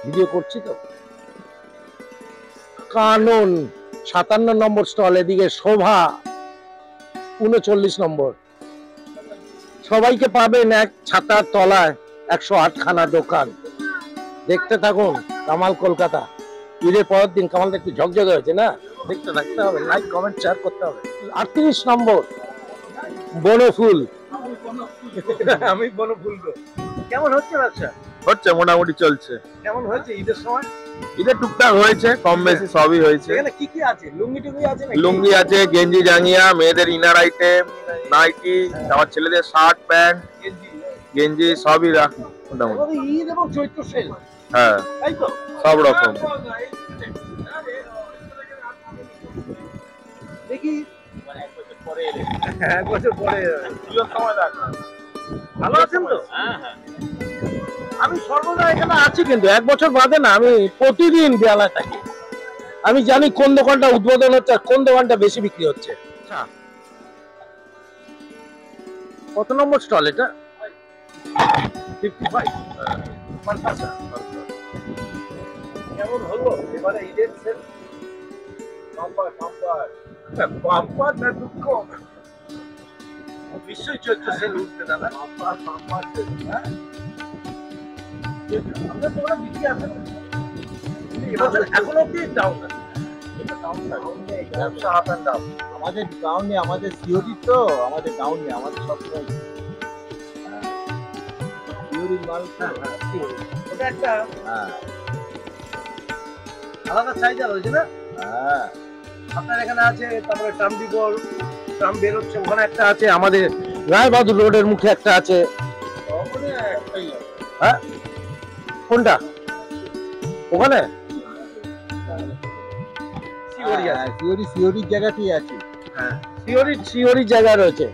ভিডিও করছি তো। কানন 57 নম্বর স্টল, এদিকে শোভা 39 নম্বর। সবাইকে পাবেন এক ছাতার তলায় 108 খানা দোকান। দেখতে থাকুন কামাল কলকাতা। ঈদের পরের দিন কামালটা একটু ঝকঝকে হয়েছে না, দেখতে থাকতে হবে, লাইক কমেন্ট শেয়ার করতে হবে। 38 নম্বর বনফুল। আমি বনফুল গো। কেমন হচ্ছে ব্যবসা? হচ্ছে মোটামুটি চলছে। কেমন হয়েছে ঈদের সময়? ঈদের টুকটাক হয়েছে, কম বেশি সবই হয়েছে। এখানে কি কি আছে? লুঙ্গি টুঙ্গি আছে নাকি? লুঙ্গি আছে, গেঞ্জি জাঙ্গিয়া, মেয়েদের ইনার আইটেম, নাইটি, আমার ছেলেদের শার্ট প্যান্ট, গেঞ্জি সবই রাখি মোটামুটি। আমাদের ঈদ এবং চৈত্র সেল, হ্যাঁ তাই তো? সব রকম। দেখি 1 বছর পরে ভালো আছেন তো? আমি সর্বদা এখানে আছি, কিন্তু 1 বছর বাদে না, আমি প্রতিদিন বেলায় থাকি। আমি জানি কোন দোকানটা উদ্বোধন হচ্ছে আর কোন দোকানটা বেশি বিক্রি হচ্ছে। কত নম্বর স্টল এটা? 55। কেমন হলো এবারে ঈদের সেল? বাম্পার না দুঃখ নিশ্চয়ই চলছে সেল উঠতে দাদা। আপনার দোকানে বিক্রি আছে না? এবছর এখনো অব্দি ডাউন আছে। ব্যবসা আপ অ্যান্ড ডাউন। আমাদের ডাউনে, আমাদের সিওরি তো, আমাদের ডাউনে, আমাদের সবসময় সিওরির মাল তো। ওটা একটা হ্যাঁ আলাদা চাহিদা রয়েছে না? হ্যাঁ আপনার এখানে আছে, তারপরে ট্রাম বেরোচ্ছে, ওখানে একটা আছে, আমাদের রায়বাহাদুর রোডের মুখে একটা আছে। হ্যাঁ কোনটা ওখানে? সিওরি আছে। সিওরির জায়গাতেই আছে। হ্যাঁ সিওরির জায়গা রয়েছে।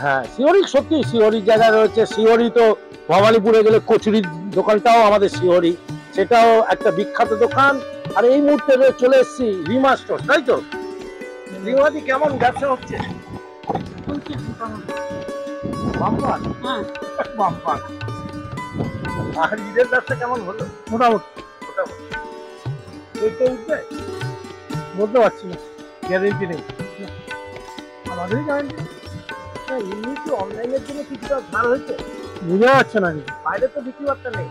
হ্যাঁ সিওরি, সত্যি সিওরির জায়গা রয়েছে। সিওরি তো ভবানীপুরে গেলে কচুরির দোকানটাও আমাদের সিওরি, সেটাও একটা বিখ্যাত দোকান। আর এই মুহূর্তে চলে এসেছি রিমা স্টোর, তাই তো? রিমাদি কেমন ব্যবসা হচ্ছে? Bumper bumper. আর ঈদের ব্যবসা কেমন হলো? মোটামুটি ওই তো উঠবে বলতে পারছি না, গ্যারেন্টি নেই। আমাদেরই গ্যারেন্টি। এমনি কি অনলাইনের জন্য কিছুটা ছাড় হয়েছে? বুঝা যাচ্ছে না কিছু, বাইরে তো বিক্রি বার্তা নেই,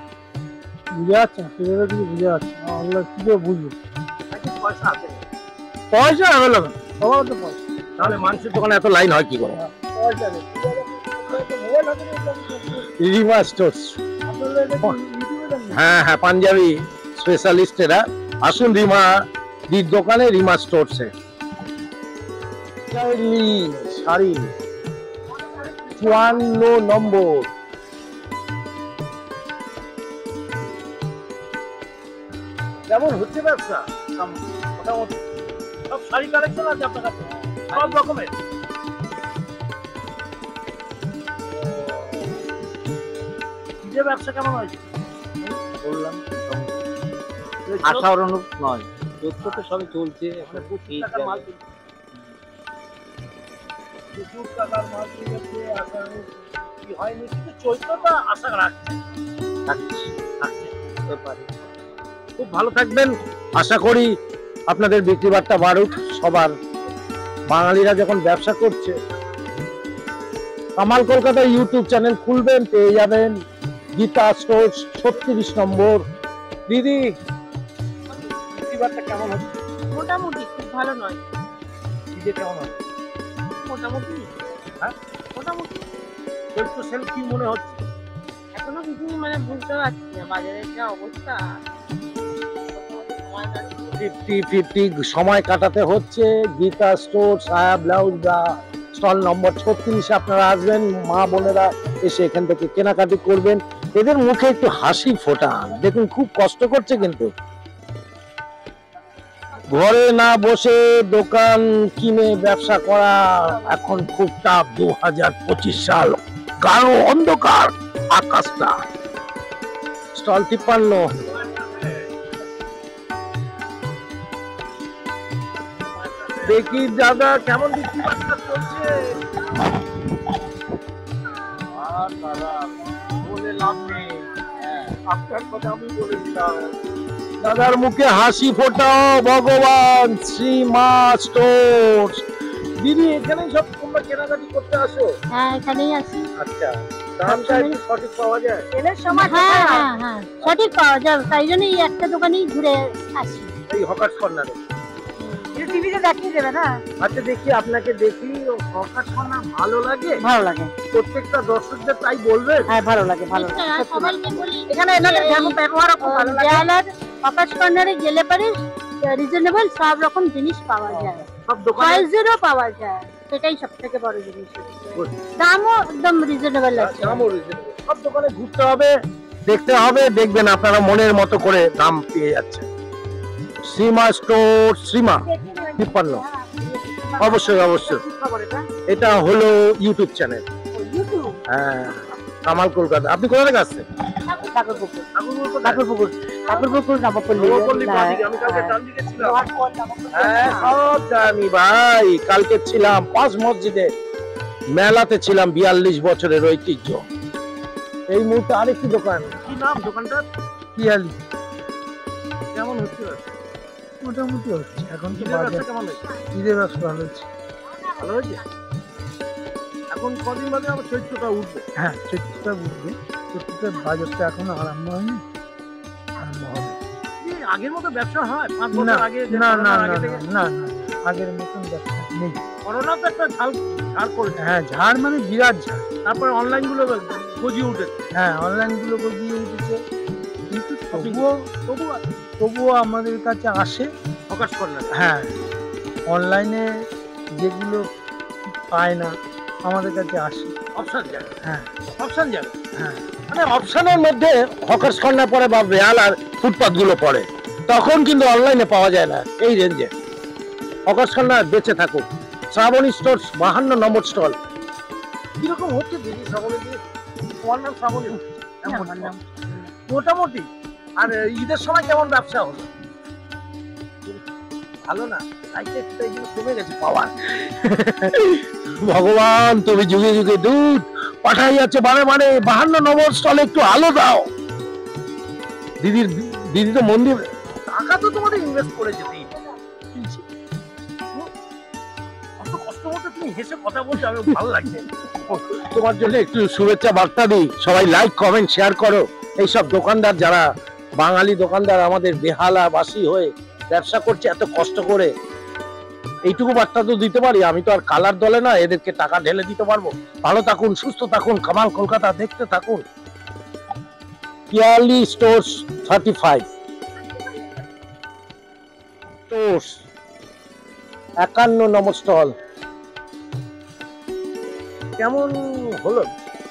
বুঝা যাচ্ছে না সেভাবে কিছু বুঝা যাচ্ছে না। অনলাইন কি করে বুঝবো? নাকি পয়সা আছে? পয়সা অ্যাভেলেবেল, সবার তো পয়সা। তাহলে মানুষের দোকানে এত লাইন হয় কি করে? পয়সা নেই। রিমা স্টোর্স, হ্যাঁ হ্যাঁ, পাঞ্জাবি স্পেশালিস্ট এরা। আসুন রিমা দির দোকানে, রিমা স্টোরসে। শাড়ি 54 নম্বর। কেমন হচ্ছে ব্যবসা? মোটামুটি সব শাড়ি কালেকশন আছে আপনার কাছে, সব রকমের। ঈদের ব্যবসা কেমন হয়েছে? বললাম আশার অনুপ নয়, তথ্য তো সবই চলছে। প্রচুর টাকার মাল কিনেছে, আশা কি হয়নি, কিন্তু চৈত্রটা আশা রাখছে। খুব ভালো থাকবেন, আশা করি আপনাদের বিক্রি বাট্টা বাড়ুক সবার। বাঙালিরা যখন ব্যবসা করছে, কামাল কলকাতা ইউটিউব চ্যানেল খুলবেন, পেয়ে যাবেন গীতা স্টোর 36 নম্বর। দিদি বিক্রি বাট্টা কেমন হচ্ছে? মোটামুটি, খুব ভালো নয়। ঈদে কেমন হচ্ছে? মোটামুটি। হ্যাঁ মোটামুটি চৈত্র সেল কি মনে হচ্ছে? এখনো কিছু মানে বুঝতে পারছি না বাজারের যা অবস্থা। 50-50 সময় কাটাতে হচ্ছে। গীতা স্টোর, সায়া ব্লাউজ বা স্টল নম্বর 36 আপনারা আসবেন, মা বোনেরা এসে এখান থেকে কেনাকাটি করবেন। এদের মুখে একটু হাসি ফোটান, দেখুন খুব কষ্ট করছে, কিন্তু ঘরে না বসে দোকান কিনে ব্যবসা করা এখন খুব টাফ। 2025 সাল, গাঢ় অন্ধকার আকাশটা। স্টল 53। দেখি দাদা কেমন বিক্রি বাট্টা চলছে। আর দাদা বলে লাভ নেই, আপনার কথা আমি বলেছিলাম। দাদার মুখে হাসি ফোটাও ভগবান। শ্রীমা স্টোর। দিদি এখানেই সব তোমরা কেনাকাটি করতে আসো? হ্যাঁ এখানেই আছি। আচ্ছা, দামটা একটু সঠিক পাওয়া যায়? তেলের সময় হ্যাঁ হ্যাঁ হ্যাঁ সঠিক পাওয়া যায়, তাই জন্যই একটা দোকানেই ঘুরে আসি। এই হকার্স কর্নারে টিভিতে দেখিয়ে দেবে না? আচ্ছা দেখি, আপনাকে দেখি। হকার্স কর্নার ভালো লাগে? ভালো লাগে, প্রত্যেকটা দর্শকদের তাই বলবেন? হ্যাঁ ভালো লাগে, ভালো লাগে। সবাইকে বলি এখানে এনাদের ব্যবহারও খুব ভালো লাগে। জালার হকার্স কর্নারে গেলে পরে রিজনেবল সব রকম জিনিস পাওয়া যায়, সব দোকানে প্রাইসেরও পাওয়া যায়, সেটাই সব থেকে বড় জিনিস। দামও একদম রিজনেবল আছে। সব দোকানে ঘুরতে হবে, দেখতে হবে, দেখবেন আপনারা মনের মতো করে দাম পেয়ে যাচ্ছে। শ্রীমা স্টোর, শ্রীমা 53। অবশ্যই অবশ্যই, এটা হলো ইউটিউব চ্যানেল। হ্যাঁ, কামাল কলকাতা। আপনি কোথা থেকে আসছেন? হ্যাঁ সব জানি ভাই, কালকে ছিলাম 5 মসজিদে মেলাতে ছিলাম, 42 বছরের ঐতিহ্য। এই মুহূর্তে আরেকটি দোকান, কি নাম দোকানটার? পিয়ালি। কেমন হচ্ছে? মোটামুটি হচ্ছে এখন তো ঈদের ব্যবসা বাজার কেমন হয়েছে? ঈদের ব্যবসা ভালো হচ্ছে। ভালো হয়েছে। এখন কদিন বাদে আবার চৈত্রটা উঠবে। হ্যাঁ চৈত্রটা বুঝবে, চৈত্রের বাজারটা এখনো আরম্ভ হয়নি, আরম্ভ হবে। এই আগের মতো ব্যবসা হয় 5 না বছর আগে যে না না করোনার না আগে থেকে? না না আগের মতন ব্যবসা নেই। করোনা তো একটা ঝাড় করেছে। হ্যাঁ ঝাড় মানে বিরাট ঝাড়। তারপরে অনলাইন গুলো গজিয়ে উঠেছে। হ্যাঁ অনলাইন গুলো গজিয়ে উঠেছে, কিন্তু তবুও আমাদের কাছে আসে। প্রকাশ করলেন। হ্যাঁ অনলাইনে যেগুলো পায় না আমাদের কাছে আসে। অপশন জায়গা। হ্যাঁ অপশন জায়গা। হ্যাঁ মানে অপশনের মধ্যে হকার্স কর্নার পড়ে বা বেহাল আর ফুটপাথ গুলো পড়ে, তখন কিন্তু অনলাইনে পাওয়া যায় না এই রেঞ্জে। হকার্স কর্নার বেঁচে থাকুক। শ্রাবণী স্টোর 52 নম্বর স্টল। কিরকম হচ্ছে দিদি সকলে দিয়ে? তোমার নাম শ্রাবণী? আমার নাম মোটামুটি। আর ঈদের সময় কেমন ব্যবসা হলো? ভালো না, লাইটে কমে গেছে পাওয়ার। ভগবান তুমি যুগে যুগে দুধ পাঠাই যাচ্ছে বারে বারে। 52 নম্বর স্টলে একটু আলো দাও। দিদি তো মন্দির টাকা তো তোমাদের ইনভেস্ট করেছে দিদি। অত কষ্ট মতো তুমি হেসে কথা বলছো, আমার ভালো লাগছে। তোমার জন্য একটু শুভেচ্ছা বার্তা দিই, সবাই লাইক কমেন্ট শেয়ার করো। এইসব দোকানদার যারা বাঙালি দোকানদার আমাদের বেহালা বাসী হয়ে ব্যবসা করছে এত কষ্ট করে, এইটুকু বার্তা তো দিতে পারি। আমি তো আর কালার দলে না এদেরকে টাকা ঢেলে দিতে পারবো। ভালো থাকুন, সুস্থ থাকুন, কামাল কলকাতা দেখতে থাকুন। পিয়ালি স্টোর্স 35 স্টোর্স 51 নম্বর স্টল। কেমন হলো?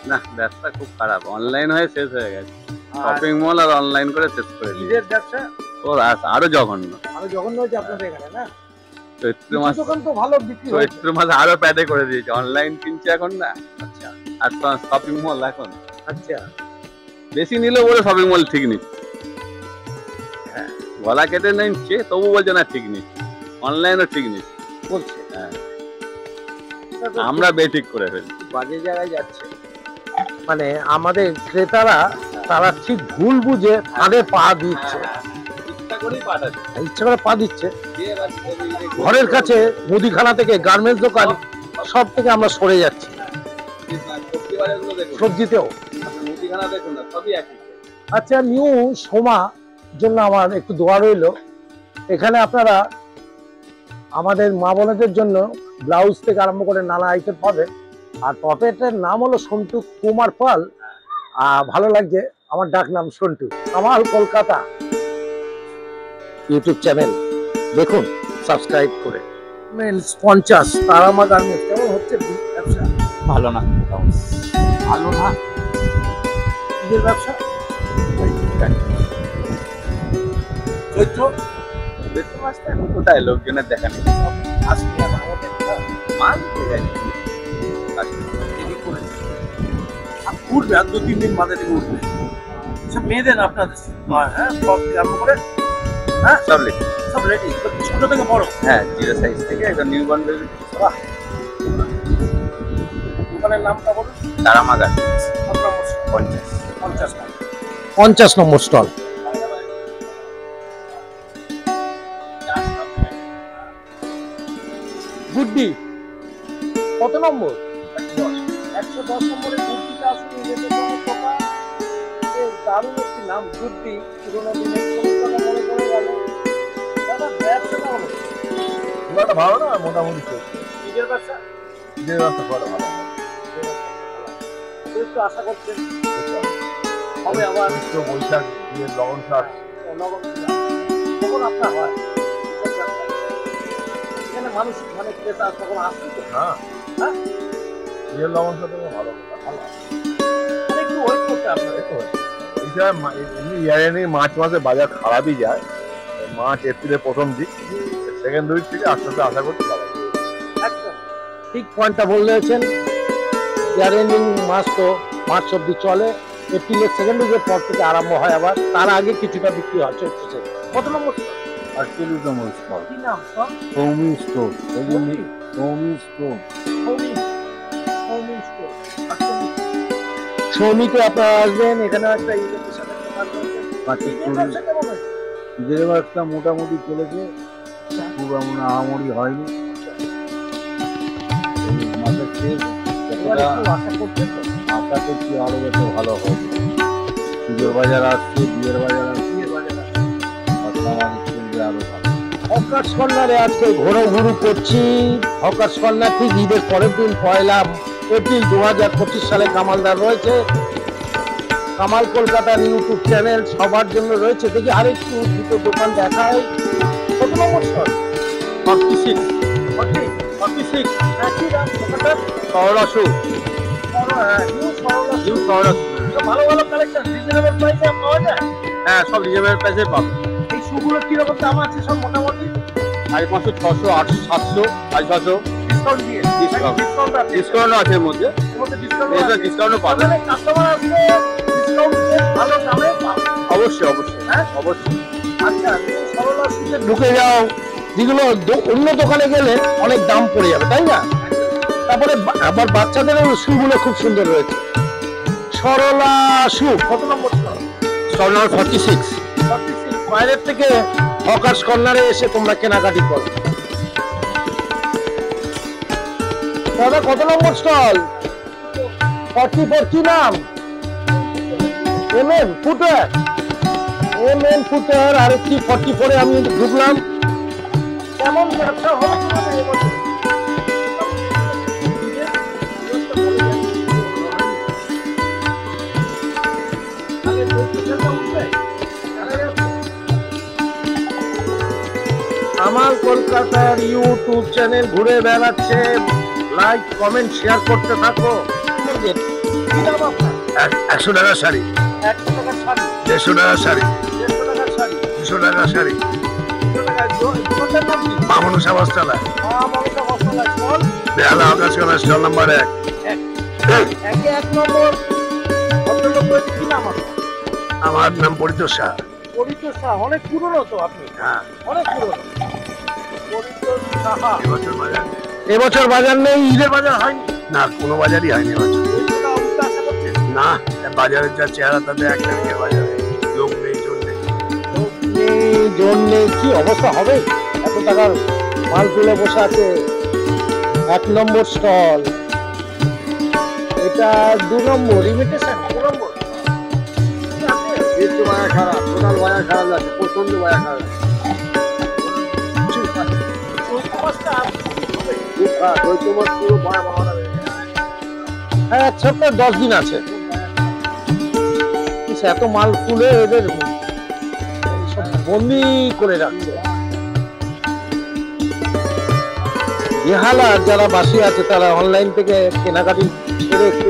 না ব্যবসা খুব খারাপ, অনলাইন হয়ে শেষ হয়ে গেছে। শপিং মল আর অনলাইন করে শেষ করে দিয়েছে। ঈদের ব্যবসা ওর আরো জঘন্য। আরো জঘন্য হয়েছে আপনাদের এখানে না? চৈত্র কিছু মাস, দোকান তো ভালো বিক্রি হয়েছে। চৈত্র মাস আরো প্যাডে করে দিয়েছে। অনলাইন কিনছে এখন না, আচ্ছা আর শপিং মল এখন আচ্ছা। বেশি নিল বলে শপিং মল ঠিক নিচ্ছে। হ্যাঁ গলা কেটে নিচ্ছে তবু বলছে না ঠিক নিচ্ছে, অনলাইনও ঠিক নিচ্ছে বলছে। হ্যাঁ এটা তো আমরা বেঠিক করে ফেলি। বাজে জায়গায় যাচ্ছে। মানে আমাদের ক্রেতারা তারা ঠিক ভুল বুঝে তাদের পা দিচ্ছে, ইচ্ছা করেই পাঠাচ্ছে। ইচ্ছা করে পা দিচ্ছে। ঘরের কাছে মুদিখানা থেকে গার্মেন্টস দোকান সব থেকে আমরা সরে যাচ্ছি। সবজি বাজারগুলো দেখুন, সবজিতেও মুদিখানা দেখুন না, সবই একই। আচ্ছা, নিউ সোমা জন্য আমার একটু দোয়া রইল। এখানে আপনারা আমাদের মা বোনদের জন্য ব্লাউজ থেকে আরম্ভ করে নানা আইটেম পাবেন। আর পপেটের নাম হলো সন্টু কুমার পাল। ভালো লাগছে, আমার ডাক নাম সন্টু। কামাল কলকাতা ইউটিউব চ্যানেল দেখুন, সাবস্ক্রাইব করে। 50 তারামা গার্মেন্টস কেমন হচ্ছে ব্যবসা? ভালো না, ভালো না। ঈদের ব্যবসা চৈত্র চৈত্র মাসটা এখন কোথায় লোকজনের দেখা নেই। আসলে আমাদের মাল উঠে গেছে। দেরি করেছে। আর উঠবে, আর 2-3 দিন বাদে থেকে উঠবে। সব মেয়েদের আপনাদের হ্যাঁ সব থেকে আরম্ভ করে হ্যাঁ সব লেখে। সব রেডি, ছোট থেকে বড়। হ্যাঁ জিরো সাইজ থেকে একদম নিউ বর্ন বেবি। দোকানের নামটা বলুন। তারামা গার্মেন্টস 50 নম্বর স্টল। গুড্ডি কত নম্বর? 110 নম্বরে গুড্ডিটা আসলে নিজেদের জন্য দোকান। দারুণ একটি নাম, গুড্ডি। পুরোনো দিনের কথা মনে পড়ে গেল। দাদা ব্যবসাটা হলো ভালো না, মোটামুটি চলছে। নিজের ব্যবসা, ঈদের ব্যবসা করা ভালো। একটু আশা করছেন হবে আবার চৈত্র বৈশাখ দিয়ে লবণ শাক নগদ তখন আপনার হয় এখানে মানুষ মানে ক্রেতা তখন আসছে তো। হ্যাঁ হ্যাঁ ঈদের লবণ শাক ভালো ভালো। মানে একটু ওয়েট করতে আপনার। এই সময় এমনি ইয়ারে মার্চ মাসে বাজার খারাপই যায়। মার্চ এপ্রিলের প্রথম দিক, সেকেন্ড উইক থেকে আস্তে আস্তে আশা করছি ভালো। একদম ঠিক পয়েন্টটা বলেছেন। ইয়ার এন্ডিং মাস তো মার্চ অব্দি চলে। এপ্রিলের সেকেন্ড উইকের পর থেকে আরম্ভ হয় আবার। তার আগে কিছুটা বিক্রি হয় চলছে। কত নম্বর? 48 স্টল। কি নাম সব? সৌমি স্টোর। সৌমি? সৌমি স্টোর। সৌমিতে আপনারা আসবেন। এখানে একটা ইলেকট্রিক সাথে দোকান রয়েছে। কাঁচের ঈদের চুড়ি। ব্যবসা কেমন হয়েছে? ঈদের একটা মোটামুটি চলেছে, খুব এমন আহামরি হয়নি। এই মাসের শেষ এবারে যতটা একটু আশা করছেন তো? আশা করছি আরো যাতে ভালো হবে। পুজোর বাজার আসছে, বিয়ের বাজার আসছে, আমাদের চলবে আরো ভালো। হকার্স কর্নারে আজকে ঘোরাঘুরি করছি। হকার্স কর্নার ঠিক ঈদের পরের দিন 1 এপ্রিল 2025 সালে কামালদার রয়েছে। কামাল কলকাতার ইউটিউব চ্যানেল সবার জন্য রয়েছে। দেখি আরেকটু দুটো দোকান দেখায়। কত নম্বর স্টল? 46 একই দাম দোকানটার? সরলাসু নিউ সরলাসু। ভালো ভালো কালেকশন রিজনেবল প্রাইসে পাওয়া যায়। হ্যাঁ, সব রিজনেবল প্রাইসে পাবে। এই শুগুলোর কিরকম দাম আছে সব মোটামুটি? 550, 600, 800, 700, 500 ডিসকাউন্ট দিয়ে Discount. ডিসকাউন্ট আছে। ডিসকাউন্টও আছে এর মধ্যে। এর মধ্যে ডিসকাউন্ট এর আছে। ডিসকাউন্টও পাবে। তাহলে কাস্টমার আসলে ডিসকাউন্ট দিয়ে ভালো দামে পাবে। অবশ্যই অবশ্যই, হ্যাঁ? অবশ্যই। আচ্ছা, সরলা সুতে ঢুকে যাও, যেগুলো অন্য দোকানে গেলে অনেক দাম পড়ে যাবে, তাই না? তারপরে আবার বাচ্চাদের শুগুলো খুব সুন্দর রয়েছে। সরলা শু কত নম্বর? Stall number 46। বাইরের থেকে হকার্স কর্নারে এসে তোমরা কেনাকাটি করো। দাদা কত নম্বর স্টল? 44। কি নাম? MN footwear. এমএন ফুটওয়্যার আরেকটি 44 এ আমি ঢুকলাম। কেমন ব্যবসা হলো তোমাদের এবছর? কামাল কলকাতার ইউটিউব চ্যানেল ঘুরে বেড়াচ্ছে। লাইক কমেন্ট শেয়ার করতে থাকো। কি দাম আপনার? 100 টাকা শাড়ি, 100 টাকার শাড়ি, 150 টাকা শাড়ি, 150 টাকার শাড়ি, 200 টাকা শাড়ি, 200 টাকার দোকানটার নাম কি? মামুনু সাবাস্তালা, মমতা মশলা স্টল। বেহালা আকাশ কলা স্টল নাম্বার 1। একে 1 নম্বর ভদ্রলোক রয়েছে। কি নাম আপনার? আমার নাম পরিতোষ শাহ। পরিতোষ শাহ। অনেক পুরনো তো আপনি? হ্যাঁ, অনেক পুরনো। পরিতোষ সাহা। এবছর বাজার এবছর বাজার নেই, ঈদের বাজার হয়নি। না, কোনো বাজারই হয়নি এবছর। এটা উল্টো আশা করছেন? না, বাজারের যা চেহারা তাতে এক তারিখের বাজারে লোক নেই, জোর নেই। জন নেই, কি অবস্থা হবে? এত টাকার মাল তুলে বসে আছে। 1 নম্বর স্টল। এটা 2 নম্বর ইমিটেশন। 2 নম্বর একটু বাজার খারাপ, টোটাল বাজার খারাপ যাচ্ছে, প্রচন্ড বাজার খারাপ, খুব খারাপ। ওই তোমার পুরো ভয় বাড়া হ্যাঁ, 1 সপ্তাহ 10 দিন আছে। ইস, এত মাল তুলে এদের সব বন্দি করে রাখছে। বেহালা যারা বাসী আছে তারা অনলাইন থেকে কেনাকাটি ছেড়ে একটু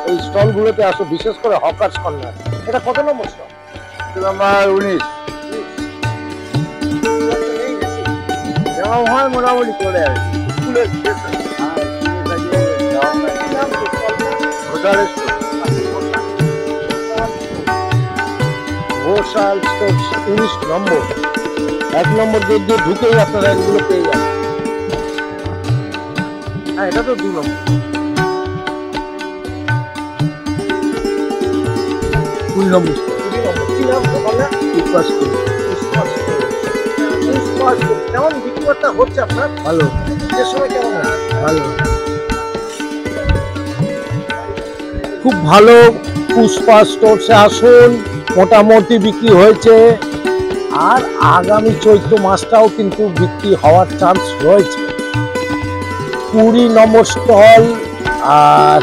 এই স্টল গুলোতে আসো, বিশেষ করে হকার্স কর্নার। এটা কত নম্বর স্টল? নাম্বার 19। যেমন হয় মোটামুটি চলে আসে। স্কুলের ড্রেসের। ঘোষাল স্টোর্স 19 নম্বর। 1 নম্বর গেট দিয়ে ঢুকেই আপনারা এগুলো পেয়ে যাবেন। হ্যাঁ, এটা তো 2 নম্বর। 20 নম্বর। 20 নম্বর। কি নাম দোকানটা? পুষ্পা স্কুল। কেমন বিক্রিবার্তা হচ্ছে আপনার? ভালো, যে সময় কেমন হয়? ভালো। খুব ভালো। পুষ্পা স্টোরসে আসুন, মোটামুটি বিক্রি হয়েছে। আর আগামী চৈত্র মাসটাও কিন্তু বিক্রি হওয়ার চান্স রয়েছে। 20 নম্বর স্টল। আর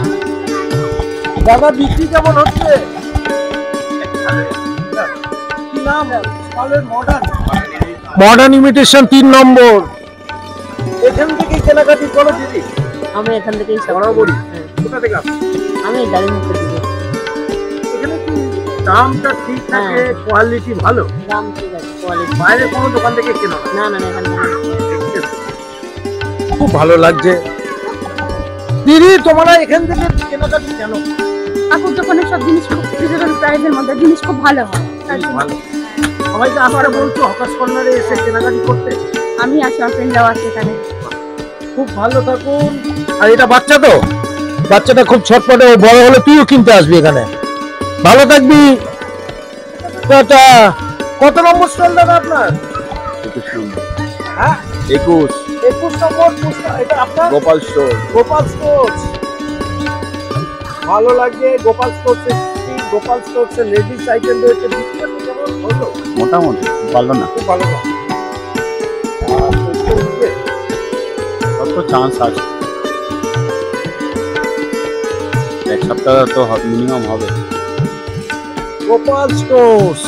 দাদা বিক্রি কেমন হচ্ছে? কি নাম? মডার্ন ইমিটেশন 3 নম্বর। এখান থেকে কেনাকাটি করো দিদি? আমি এখান থেকেই সব বরাবরই? হ্যাঁ, কোথা থেকে আসো? আমি ডালিমপুর থেকে। এখানে কি দামটা ঠিক থাকে, হ্যাঁ। কোয়ালিটি ভালো? দাম ঠিক আছে, কোয়ালিটি। বাইরে কোনো দোকান থেকে কেনো না? না না, এখান থেকে। খুব ভালো লাগছে। দিদি তোমরা এখান থেকে কেনাকাটি কেন? কাকুর দোকানে সব জিনিস খুব রিজনেবল প্রাইসের মধ্যে জিনিস খুব ভালো হয়, তার জন্য। ভালো। সবাইকে আসতে বলছো হকার্স কর্নারে এসে কেনাকাটি করতে? আমি আছি, আমার ফ্রেন্ডরাও আছে এখানে। খুব ভালো থাকুন। আর এটা বাচ্চা তো, বাচ্চাটা খুব ছটপটে, ও বড় হলে তুইও কিনতে আসবি এখানে। ভালো থাকবি। টাটা। কত নম্বর স্টল দাদা আপনার? 21 নম্বর। হ্যাঁ 21 21 নম্বর এটা আপনার গোপাল স্টোর। গোপাল স্টোর্স। ভালো লাগছে গোপাল স্টোর্স। গোপাল স্টোর্স এর লেডিস আইটেম রয়েছে। বিক্রি কেমন হলো? মোটামুটি ভালো না, খুব ভালো না। কত চান্স আছে, এক সপ্তাহ তো মিনিমাম হবে। গোপাল স্টোর্স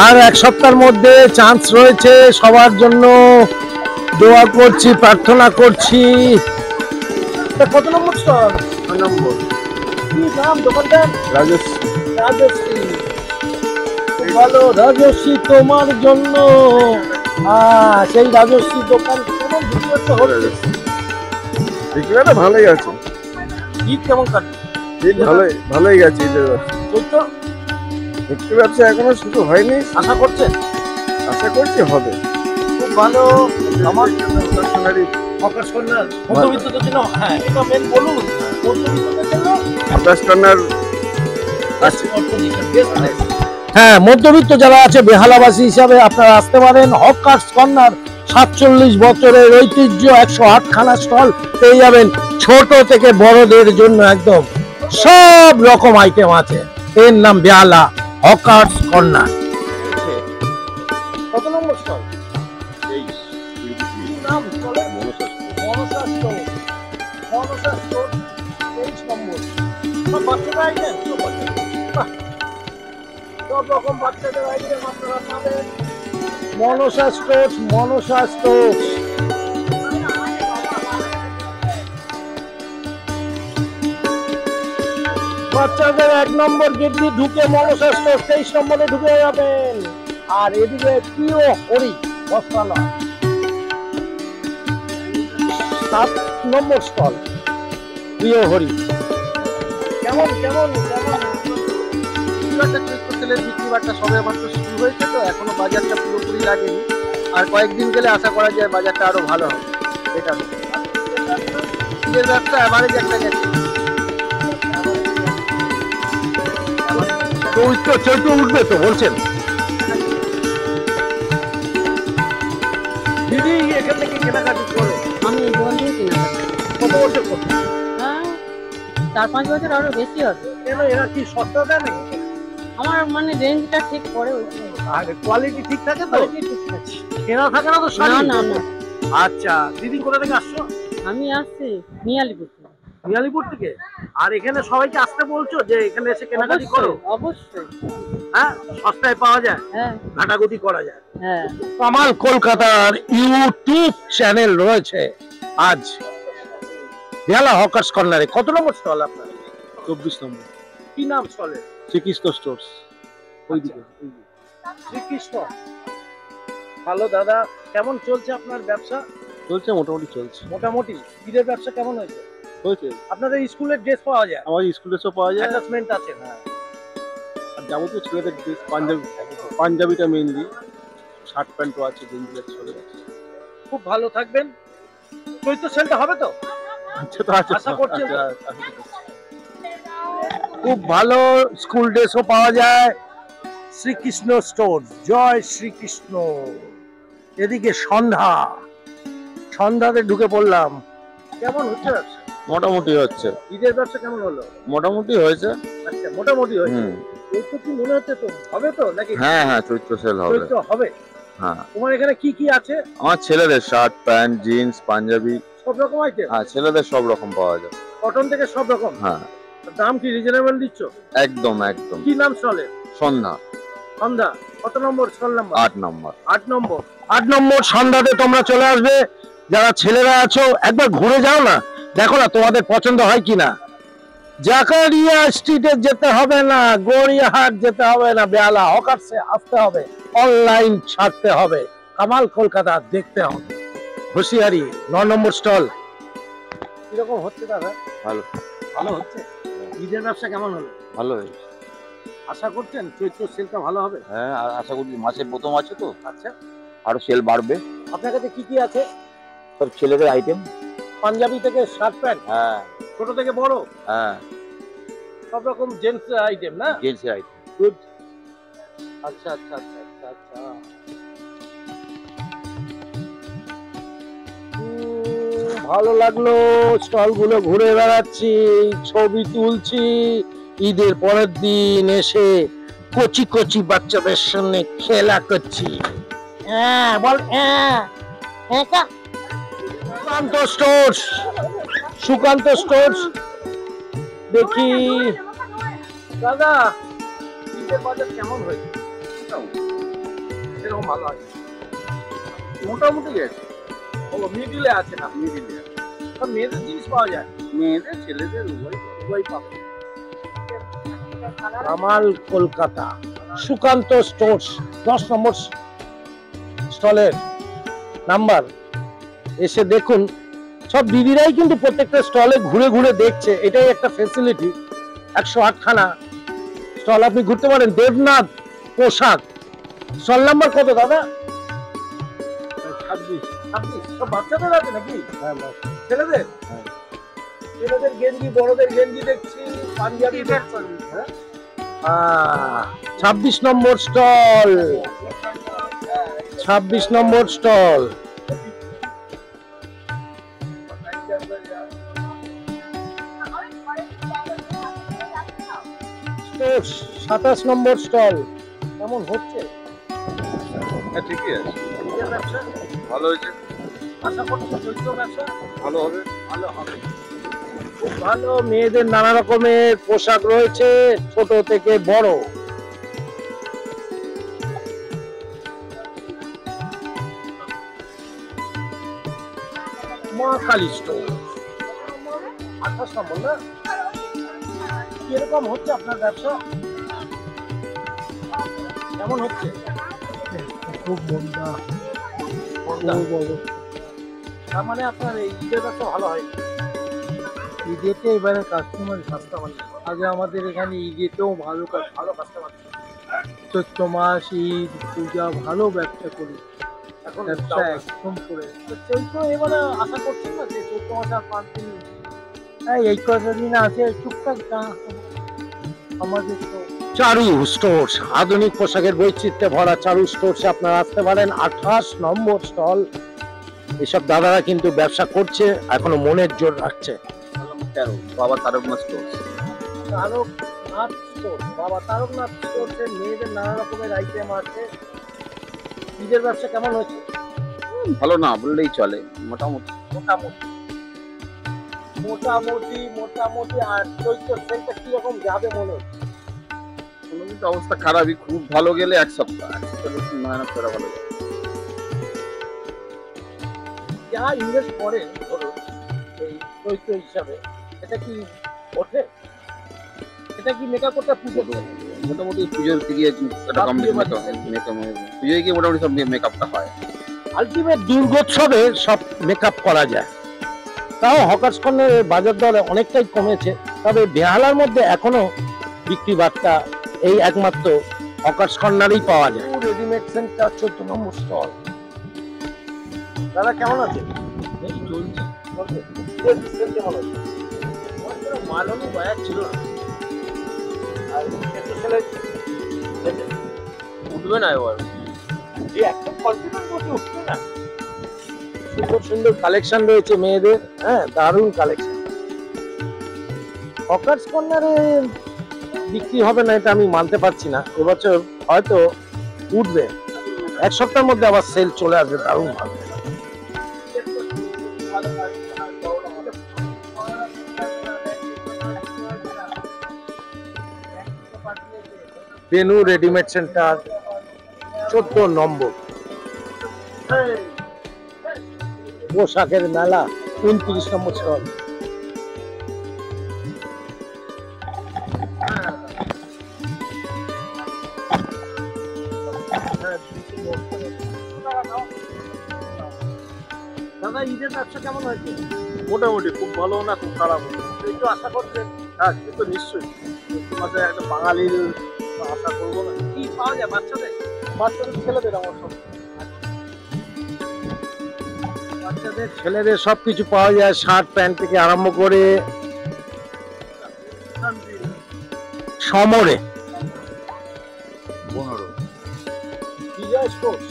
আর এক সপ্তাহের মধ্যে চান্স রয়েছে সবার জন্য। দোয়া করছি, প্রার্থনা করছি। এটা কত নম্বর স্টল? 6 নম্বর। কি নাম দোকানটার? রাজশ্রী। রাজশ্রী। খুব ভালো রাজশ্রী তোমার জন্য। সেই রাজশ্রী দোকান কেমন বিক্রি করতে হচ্ছে? বিক্রিটা ভালোই আছে, ঈদ কেমন কাটছে? ভালোই গেছে ঈদের ব্যবসা। চলতো? বিক্রি ব্যবসা এখনো শুরু হয়নি, আশা করছেন? আশা করছি হবে। খুব ভালো। আমার কাস্টমারি হকার্স কর্নার মধ্যবিত্তদের জন্য, হ্যাঁ এটা মেন বলুন, মধ্যবিত্তদের জন্য কাস্টমার আছে। হ্যাঁ, মধ্যবিত্ত যারা আছে বেহালাবাসী হিসাবে আপনারা আসতে পারেন। হকার্স কর্নার 47 বছরের ঐতিহ্য, 108 খানা স্টল পেয়ে যাবেন। ছোট থেকে বড়দের জন্য একদম সব রকম আইটেম আছে। এর নাম বেহালা হকার্স কর্নার। কত নম্বর স্টল? নাম স্টলে? মনসা স্টোর। মনসা স্টোর 23 নম্বর। সব বাচ্চাদের আইটেম? সব বাচ্চাদের। বাহ, সব রকম বাচ্চাদের আইটেম আপনারা পাবেন। Manasa stores, Manasa stores. বাচ্চাদের 1 নম্বর গেট দিয়ে ঢুকে মনসা স্টোর 23 নম্বরে ঢুকে যাবেন। আর এদিকে প্রিয় হরি বস্ত্রালয় 7 নম্বর স্টল প্রিয় হরি। কেমন কেমন কেমন তেলের বিক্রি বাট্টা সবে মাত্র শুরু হয়েছে, তো এখনো বাজারটা পুরোপুরি লাগেনি। আর কয়েকদিন গেলে আশা করা যায় বাজারটা আরো ভালো হবে। এটা ঈদের ব্যবসা এভারেজ একটা গেছে। চৈত্র উঠবে তো বলছেন? দিদি এখান থেকে কেনাকাটি করো? আমি এই দোকান থেকে কেনাকাটা। কত বছর করো? হ্যাঁ 4-5 বছর আরো বেশি হবে। কেন এরা কি সস্তা দেয় নাকি? আমার মানে রেঞ্জটা ঠিক পড়ে ওই আর কোয়ালিটি ঠিক থাকে তো? কোয়ালিটি ঠিক আছে। কেনা থাকে না তো না শাড়ি? না না, আচ্ছা, দিদি কোথা থেকে আসছো? আমি আসছি মিয়ালিপুর থেকে। মিয়ালিপুর থেকে। আর এখানে সবাইকে আসতে বলছো যে এখানে এসে কেনাকাটি করো? অবশ্যই। হ্যাঁ, সস্তায় পাওয়া যায়, হ্যাঁ ঘাটাঘুটি করা যায়। হ্যাঁ। কামাল কলকাতার ইউটিউব চ্যানেল রয়েছে আজ বেহালা হকার্স কর্নারে। কত নম্বর স্টল আপনার? 24 নম্বর। কি নাম স্টলের? শ্রীকৃষ্ণ স্টোর্স। ওইদিকে শ্রীকৃষ্ণ। ভালো দাদা, কেমন চলছে আপনার ব্যবসা? চলছে, মোটামুটি চলছে। মোটামুটি। ঈদের ব্যবসা কেমন হয়েছে? হয়েছে। আপনাদের স্কুলের ড্রেস পাওয়া যায়? আমার স্কুলে সব পাওয়া যায়। অ্যাটাচমেন্ট আছে? হ্যাঁ, আর যাবতীয় ছেলেদের ড্রেস, পাঞ্জাবিটা মেইনলি, শার্ট প্যান্টও আছে, গেঞ্জি আছে, চলে যাচ্ছে। খুব ভালো থাকবেন। চৈত্র সেলটা হবে তো? আচ্ছা, তো আছে, আশা করছেন তো? আচ্ছা, খুব ভালো স্কুল ড্রেসও পাওয়া যায়। শ্রীকৃষ্ণ স্টোর, জয় শ্রীকৃষ্ণ। এদিকে সন্ধ্যাতে ঢুকে পড়লাম। কেমন হচ্ছে ব্যবসা? মোটামুটি হচ্ছে। ঈদের ব্যবসা কেমন হলো? মোটামুটি হয়েছে। আচ্ছা, মোটামুটি হয়েছে। চৈত্র কি মনে হচ্ছে তো হবে তো নাকি? হ্যাঁ হ্যাঁ, চৈত্র সেল হবে। চৈত্র হবে। হ্যাঁ, তোমার এখানে কি কি আছে? আমার ছেলেদের শার্ট প্যান্ট জিন্স পাঞ্জাবি, সব রকম আইটেম? হ্যাঁ ছেলেদের সব রকম পাওয়া যায়। কটন থেকে সব রকম? হ্যাঁ, দাম কি রিজনেবল দিচ্ছ? একদম একদম। কি নাম চলে? সন্ধ্যা। সন্ধ্যা কত নম্বর স্টল নাম্বার? 8 নম্বর। 8 নম্বর। 8 নম্বর সন্ধ্যাতে তোমরা চলে আসবে। যারা ছেলেরা আছো একবার ঘুরে যাও না, দেখো না তোমাদের পছন্দ হয় কিনা। জাকারিয়া স্ট্রিটে যেতে হবে না, গড়িয়াহাট যেতে হবে না, বেহালা হকার্সে আসতে হবে, অনলাইন ছাড়তে হবে, কামাল কলকাতা দেখতে হবে। হুঁশিয়ারি 9 নম্বর স্টল। কিরকম হচ্ছে দাদা? ভালো। ভালো হচ্ছে। ঈদের ব্যবসা কেমন হলো? ভালো। আশা করছেন চৈত্র সেলটা ভালো হবে? হ্যাঁ, আশা করি, মাসের প্রথম আছে তো, আচ্ছা, আরো সেল বাড়বে। আপনার কাছে কি কি আছে? সব ছেলেদের আইটেম, পাঞ্জাবি থেকে শার্ট প্যান্ট, হ্যাঁ ছোট থেকে বড় হ্যাঁ, সব রকম জেন্টস আইটেম না? জেন্টসের আইটেম। গুড। আচ্ছা আচ্ছা আচ্ছা আচ্ছা আচ্ছা ভালো লাগলো। স্টল গুলো ঘুরে বেড়াচ্ছি, ছবি তুলছি, ঈদের পরের দিন এসে কচি কচি বাচ্চাদের সঙ্গে খেলা করছি। হ্যাঁ বল, হ্যাঁ হ্যাঁ সুকান্ত স্টোর্স, সুকান্ত স্টোর্স। দেখি দাদা ঈদের বাজার কেমন হয়েছে? এরকম ভালো আছে, মোটামুটি আছে, মিডিলে আছে না? মিডিলে আছে। সব মেয়েদের জিনিস পাওয়া যায়, মেয়েদের ছেলেদের উভয় পাবে। কামাল কলকাতা সুকান্ত স্টোর্স 10 নম্বর স্টলের নাম্বার। এসে দেখুন, সব দিদিরাই কিন্তু প্রত্যেকটা স্টলে ঘুরে ঘুরে দেখছে, এটাই একটা ফেসিলিটি। 108 খানা স্টল আপনি ঘুরতে পারেন। দেবনাথ পোশাক স্টল নাম্বার কত দাদা? 26। সব বাচ্চাদের আছে নাকি? হ্যাঁ ছেলেদের, ছেলেদের গেঞ্জি, বড়দের গেঞ্জি দেখছি, পাঞ্জাবি দেখছি। 26 নম্বর স্টল, 26 নম্বর স্টল। স্টোর্স 27 নম্বর স্টল। কেমন হচ্ছে? হ্যাঁ ঠিকই আছে, ঈদের ব্যবসা ভালো হয়েছে, আশা করছি চৈত্র ব্যবসা ভালো হবে। ভালো হবে, খুব ভালো। মেয়েদের নানা রকমের পোশাক রয়েছে, ছোট থেকে বড়। মা কালী স্টোর 28 নম্বর না? কিরকম হচ্ছে আপনার ব্যবসা? কেমন হচ্ছে? খুব মন্দা। তার মানে আপনার এই ঈদের ব্যবসা ভালো হয়? ঈদেতে এবারে কাস্টমার সস্তা, মানে আগে আমাদের এখানে ঈদেতেও ভালো কাস্টমার, চৈত্র মাস, ঈদ, পূজা ভালো ব্যবসা করি। এখন ব্যবসা একদম করে চৈত্র এবারে আশা করছেন না যে চৈত্র মাসে আর 5 দিন? হ্যাঁ এই কটা দিন আছে টুকটাক আমাদের তো। চারু স্টোর্স, আধুনিক পোশাকের বৈচিত্র্যে ভরা চারু স্টোর্সে আপনারা আসতে পারেন। 28 নম্বর স্টল। এসব দাদারা কিন্তু ব্যবসা করছে, এখনো মনের জোর রাখছে। বাবা তারকনাথ স্টোর্স, তারকনাথ স্টোর, বাবা তারকনাথ স্টোরসে মেয়েদের নানা রকমের আইটেম আছে। ঈদের ব্যবসা কেমন হয়েছে? ভালো না বললেই চলে, মোটামুটি। মোটামুটি মোটামুটি মোটামুটি। আর চৈত্র সেলটা কিরকম যাবে মনে হচ্ছে? মোটামুটি অবস্থা খারাপই, খুব ভালো গেলে এক সপ্তাহ মেহনত করে ভালো যাবে। যা ইনভেস্ট করে ধরুন এই চৈত্র হিসাবে, এটা কি ওঠে? এটা কি মেকআপ করতে পুজো? মোটামুটি পুজোর দিকে একটা কম বেশি পুজোয় গিয়ে মোটামুটি সব মেকআপটা হয়। আলটিমেট দুর্গোৎসবে সব মেকআপ করা যায়। তাও হকার্স কর্নারের বাজার দরে অনেকটাই কমেছে, তবে বেহালার মধ্যে এখনো বিক্রি বার্তা এই একমাত্র হকার্স কর্নারেই পাওয়া যায়। রেডিমেড সেন্টার 14 নম্বর স্টল। দাদা কেমন আছে? মাল অনেক বাজার ছিল না, আর ছেলে উঠবে না এবার, একদম কনফিডেন্ট মতো উঠবে না। সুন্দর সুন্দর কালেকশন রয়েছে মেয়েদের, হ্যাঁ দারুণ কালেকশন। হকার্স কর্নারে বিক্রি হবে না এটা আমি মানতে পারছি না, এবছর হয়তো উঠবে। এক সপ্তাহের মধ্যে আবার সেল চলে আসবে দারুণ ভাবে। বেনু রেডিমেড সেন্টার 14 নম্বর। পোশাকের মেলা 29 নম্বর স্টল। দাদা ঈদের ব্যবসা কেমন হয়েছে? মোটামুটি, খুব ভালো না খুব খারাপ। একটু আশা করছেন? হ্যাঁ কিন্তু নিশ্চয়ই চৈত্র মাসে একটা বাঙালির আশা করবো না। কি পাওয়া যায় বাচ্চাদের? বাচ্চাদের ছেলেদের আমার সব বাচ্চাদের ছেলেদের সবকিছু পাওয়া যায়, শার্ট প্যান্ট থেকে আরম্ভ করে সমরে স্টোর্স।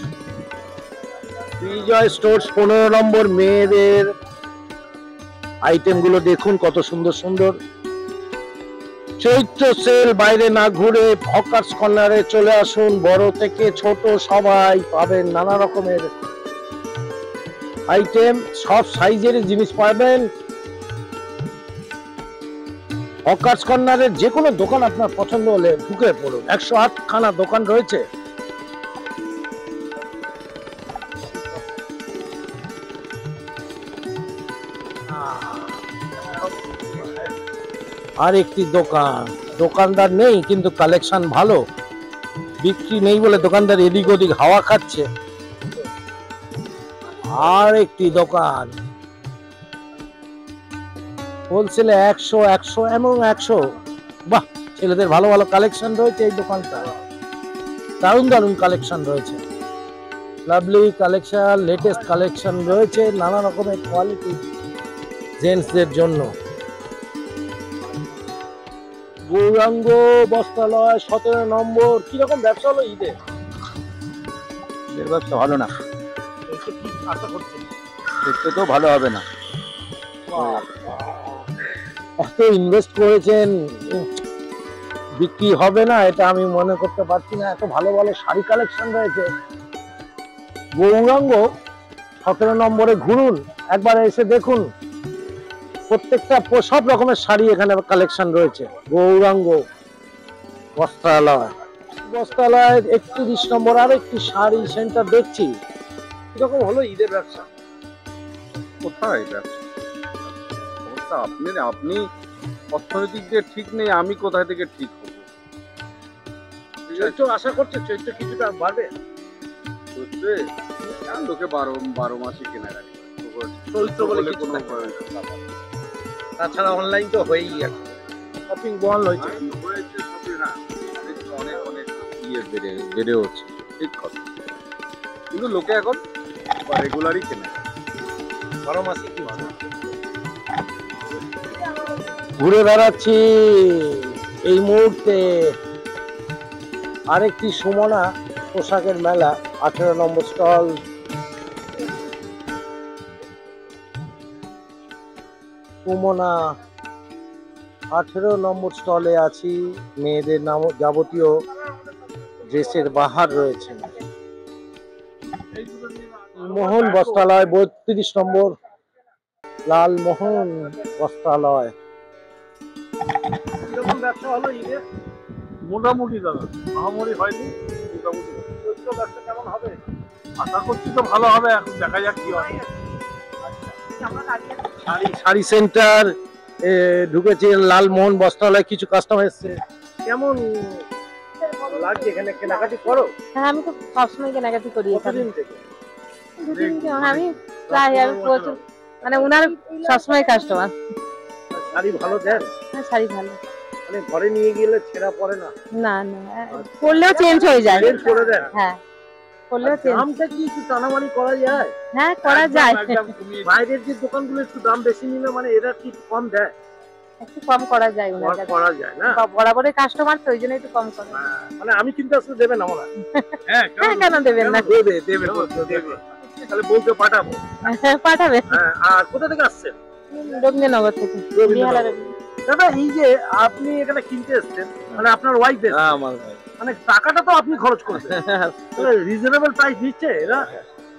বিজয় স্টোর্স 15 নম্বর। মেয়েদের আইটেম গুলো দেখুন কত সুন্দর সুন্দর। চৈত্র সেল, বাইরে না ঘুরে হকার্স কর্নারে চলে আসুন। বড় থেকে ছোট সবাই পাবেন নানা রকমের আইটেম, সব সাইজের জিনিস পাবেন। হকার্স কর্নারের যে কোনো দোকান আপনার পছন্দ হলে ঢুকে পড়ুন। 108খানা দোকান রয়েছে। আর একটি দোকান, দোকানদার নেই কিন্তু কালেকশন ভালো, বিক্রি নেই বলে দোকানদার এদিক ওদিক হাওয়া খাচ্ছে। আর একটি দোকান হোলসেলে 100 এবং 100। বাহ, ছেলেদের ভালো ভালো কালেকশন রয়েছে এই দোকানটা, দারুণ দারুণ কালেকশন রয়েছে, লাভলি কালেকশন, লেটেস্ট কালেকশন রয়েছে নানা রকমের কোয়ালিটি জেন্টসদের জন্য। গৌরাঙ্গ বস্ত্রালয় 17 নম্বর। কিরকম ব্যবসা হলো ঈদের? এর ব্যবসা ভালো না, কি আশা করছেন? দেখতে তো ভালো হবে না। এত ইনভেস্ট করেছেন, বিক্রি হবে না এটা আমি মনে করতে পারছি না। এত ভালো ভালো শাড়ি কালেকশন রয়েছে। গৌরাঙ্গ 17 নম্বরে ঘুরুন, একবার এসে দেখুন, প্রত্যেকটা সব রকমের শাড়ি এখানে কালেকশন রয়েছে। গৌরাঙ্গ বস্ত্রালয়, বস্ত্রালয় 31 নম্বর। আর একটি শাড়ি সেন্টার দেখছি। কিরকম হলো ঈদের ব্যবসা? কোথায় ব্যবসা অবস্থা? আপনি অর্থনৈতিক যে ঠিক নেই, আমি কোথায় থেকে ঠিক করবো? চৈত্র আশা করছে চৈত্র কিছুটা বাড়বে। চৈত্রে লোকে 12 মাসই কেনা রাখে, চৈত্র বলে কিছু কোনো না। তাছাড়া অনলাইন তো হয়েই আছে, শপিং বল হয়েছে। হয়েছে সবই, হ্যাঁ, অনেক অনেক বেড়ে হচ্ছে, ঠিক কথা। কিন্তু লোকে এখন রেগুলারই কেনে। 12 মাসে কি ঘুরে বেড়াচ্ছি এই মুহূর্তে। আরেকটি সুমনা পোশাকের মেলা 18 নম্বর স্টল। সুমনা 18 নম্বর স্টলে আছি। মেয়েদের নাম যাবতীয় ড্রেসের বাহার রয়েছে। মোহন বস্ত্রালয় 32 নম্বর। লালমোহন বস্ত্রালয়। কিরকম ব্যবসা হলো ঈদের? মোটামুটি দাদা, মহামারী হয়নি, মোটামুটি। চৈত্র ব্যবসা কেমন হবে? আশা করছি তো ভালো হবে, এখন দেখা যাক কি হয়। শাড়ি সেন্টার ঢুকেছে, লালমোহন বস্ত্রালয়। কিছু কাস্টমার এসছে, কেমন লাগছে এখানে? কেনাকাটি করো? হ্যাঁ, আমি তো সবসময় কেনাকাটি করি এখানে। কতদিন থেকে? দুদিন থেকে আমি প্রায় আমি প্রচুর, মানে উনার সবসময় কাস্টমার। শাড়ি ভালো দেন? হ্যাঁ, শাড়ি ভালো। মানে ঘরে নিয়ে গেলে ছেঁড়া পড়ে না? না না, পরলেও চেঞ্জ হয়ে যায়। চেঞ্জ করে দেন? হ্যাঁ, পরলেও চেঞ্জ। দামটা কি একটু টানামানি করা যায়? হ্যাঁ, করা যায়। বাইরের যে দোকানগুলো একটু দাম বেশি নিলে মানে এরা কি কম দেয়? একটু কম করা যায় উনার কাছে। করা যায় না? বরাবরের কাস্টমার তো, ওই জন্য একটু কম করে। মানে আমি কিন্তু আসলে দেবেন আমার। হ্যাঁ, কেন দেবেন না? দেবে। তাহলে বলতে পাঠাবো। পাঠাবে। হ্যাঁ, আর কোথা থেকে আসছেন? রবীন্দ্রনগর থেকে। বিহালা দাদা, এই যে আপনি এখানে কিনতে এসেছেন, মানে আপনার ওয়াইফ, হ্যাঁ, আমার ভাই। মানে টাকাটা তো আপনি খরচ করেছেন, রিজনেবল প্রাইস দিচ্ছে এরা?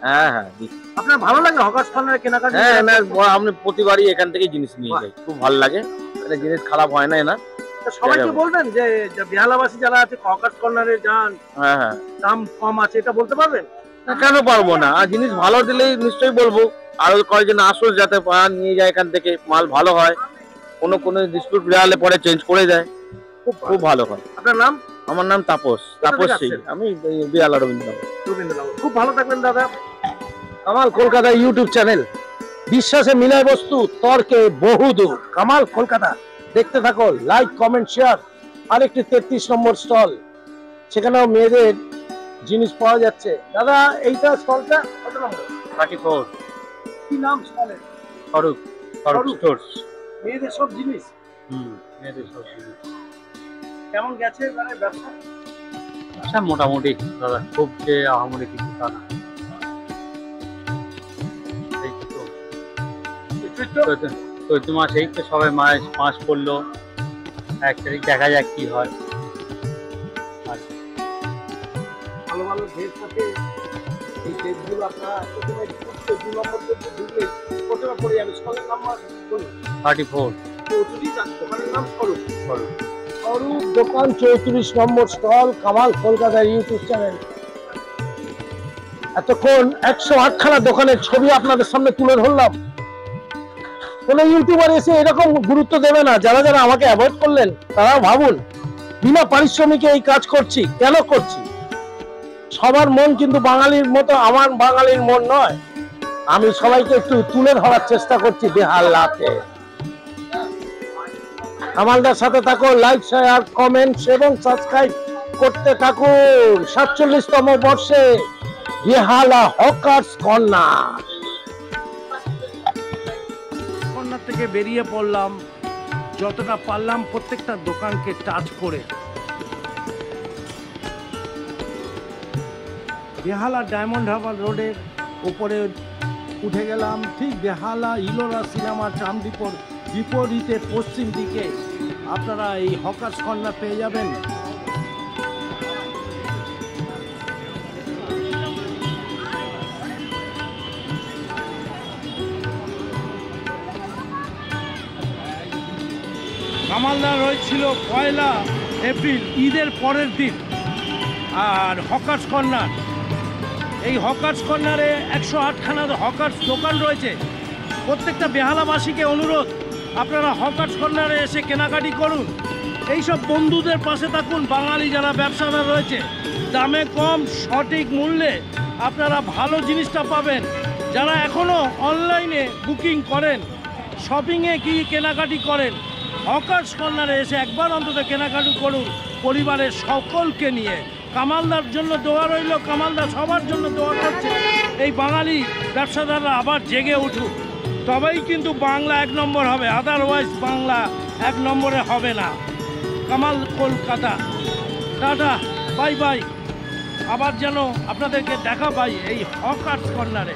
হ্যাঁ হ্যাঁ, দিচ্ছি। আপনার ভালো লাগে হকার্স কর্নারে কেনাকাটা? হ্যাঁ না, আমি প্রতিবারই এখান থেকে জিনিস নিয়ে যাই, খুব ভালো লাগে। এটা জিনিস খারাপ হয় না না। সবাইকে বলবেন যে বেহালাবাসী যারা আছে হকার্স কর্নারে যান, হ্যাঁ হ্যাঁ, দাম কম আছে, এটা বলতে পারবেন? কেন পারবো না? আর জিনিস ভালো দিলেই নিশ্চয়ই বলবো। আরো কয়েকজন আসুন যাতে নিয়ে যায় এখান থেকে, মাল ভালো হয়। কোনো ডিসপিউট হলে পরে চেঞ্জ করে দেয়, খুব ভালো হয়। আপনার নাম? আমার নাম তাপস সিং, আমি বিয়ালা রবীন্দ্রনগর। খুব ভালো থাকবেন দাদা। কামাল কলকাতা ইউটিউব চ্যানেল, বিশ্বাসে মিলায় বস্তু, তর্কে বহুদূর। কামাল কলকাতা দেখতে থাকো, লাইক কমেন্ট শেয়ার। আরেকটি 33 নম্বর স্টল, সেখানেও মেয়েদের জিনিস পাওয়া যাচ্ছে। দাদা, এইটা স্টলটা কত নম্বর? 34। কি নাম স্টলের? ফারুক স্টোরস। মেয়েদের সব জিনিস। মেয়েদের সব জিনিস। কেমন গেছে এবারে ব্যবসা? আচ্ছা মোটামুটি দাদা, খুব যে আহামরি কিছু তা না। এই তো চৈত্র মাস, এই তো সবাই মাস পড়লো, 1 তারিখ দেখা যাক কি হয়। ভালো ভালো ড্রেস থাকে, এই ড্রেসগুলো আপনারা প্রথমে 2 নম্বর ঢুকলে প্রথমে পড়ে যাবে। স্টলের নাম্বার বলুন। 34 দোকানের নাম স্বরূপ। স্বরূপ দোকান 34 নম্বর stall, Kamaal Kolkata YouTube channel. এতক্ষণ 108 খানা দোকানের ছবি আপনাদের সামনে তুলে ধরলাম। কোন ইউটিউবার এসে এরকম গুরুত্ব দেবে না। যারা যারা আমাকে অ্যাভয়েড করলেন তারা ভাবুন বিনা পারিশ্রমিকে এই কাজ করছি, কেন করছি। সবার মন কিন্তু বাঙালির মতো আমার বাঙালির মন নয়। আমি সবাইকে একটু তুলে ধরার চেষ্টা করছি বেহালাতে। আমাদের সাথে থাকো, লাইক শেয়ার কমেন্টস এবং সাবস্ক্রাইব করতে থাকুন। 47তম বর্ষে বেহালা হকার্স কর্নার থেকে বেরিয়ে পড়লাম। যতটা পারলাম প্রত্যেকটা দোকানকে টাচ করে বেহালা ডায়মন্ড হারবার রোডের উপরে উঠে গেলাম। ঠিক বেহালা ইলোরা সিনেমা ট্রামডিপোর বিপরীতে পশ্চিম দিকে আপনারা এই হকার্স কর্নার পেয়ে যাবেন। কামালদার হয়েছিল 1 এপ্রিল ঈদের পরের দিন। আর হকার্স কর্নার, এই হকার্স কর্নারে 108 খানা হকার্স দোকান রয়েছে। প্রত্যেকটা বেহালাবাসীকে অনুরোধ, আপনারা হকার্স কর্নারে এসে কেনাকাটি করুন। এইসব বন্ধুদের পাশে থাকুন। বাঙালি যারা ব্যবসাদার রয়েছে, দামে কম সঠিক মূল্যে আপনারা ভালো জিনিসটা পাবেন। যারা এখনও অনলাইনে বুকিং করেন, শপিংয়ে কি কেনাকাটি করেন, হকার্স কর্নারে এসে একবার অন্তত কেনাকাটি করুন পরিবারের সকলকে নিয়ে। কামালদার জন্য দোয়া রইল, কামালদা সবার জন্য দোয়া করছে। এই বাঙালি ব্যবসাদাররা আবার জেগে উঠুক, তবেই কিন্তু বাংলা 1 নম্বর হবে, আদারওয়াইজ বাংলা 1 নম্বরে হবে না। Kamal Kolkata, tata, bye bye. আবার যেন আপনাদেরকে দেখা পাই এই হকার্স কর্নারে।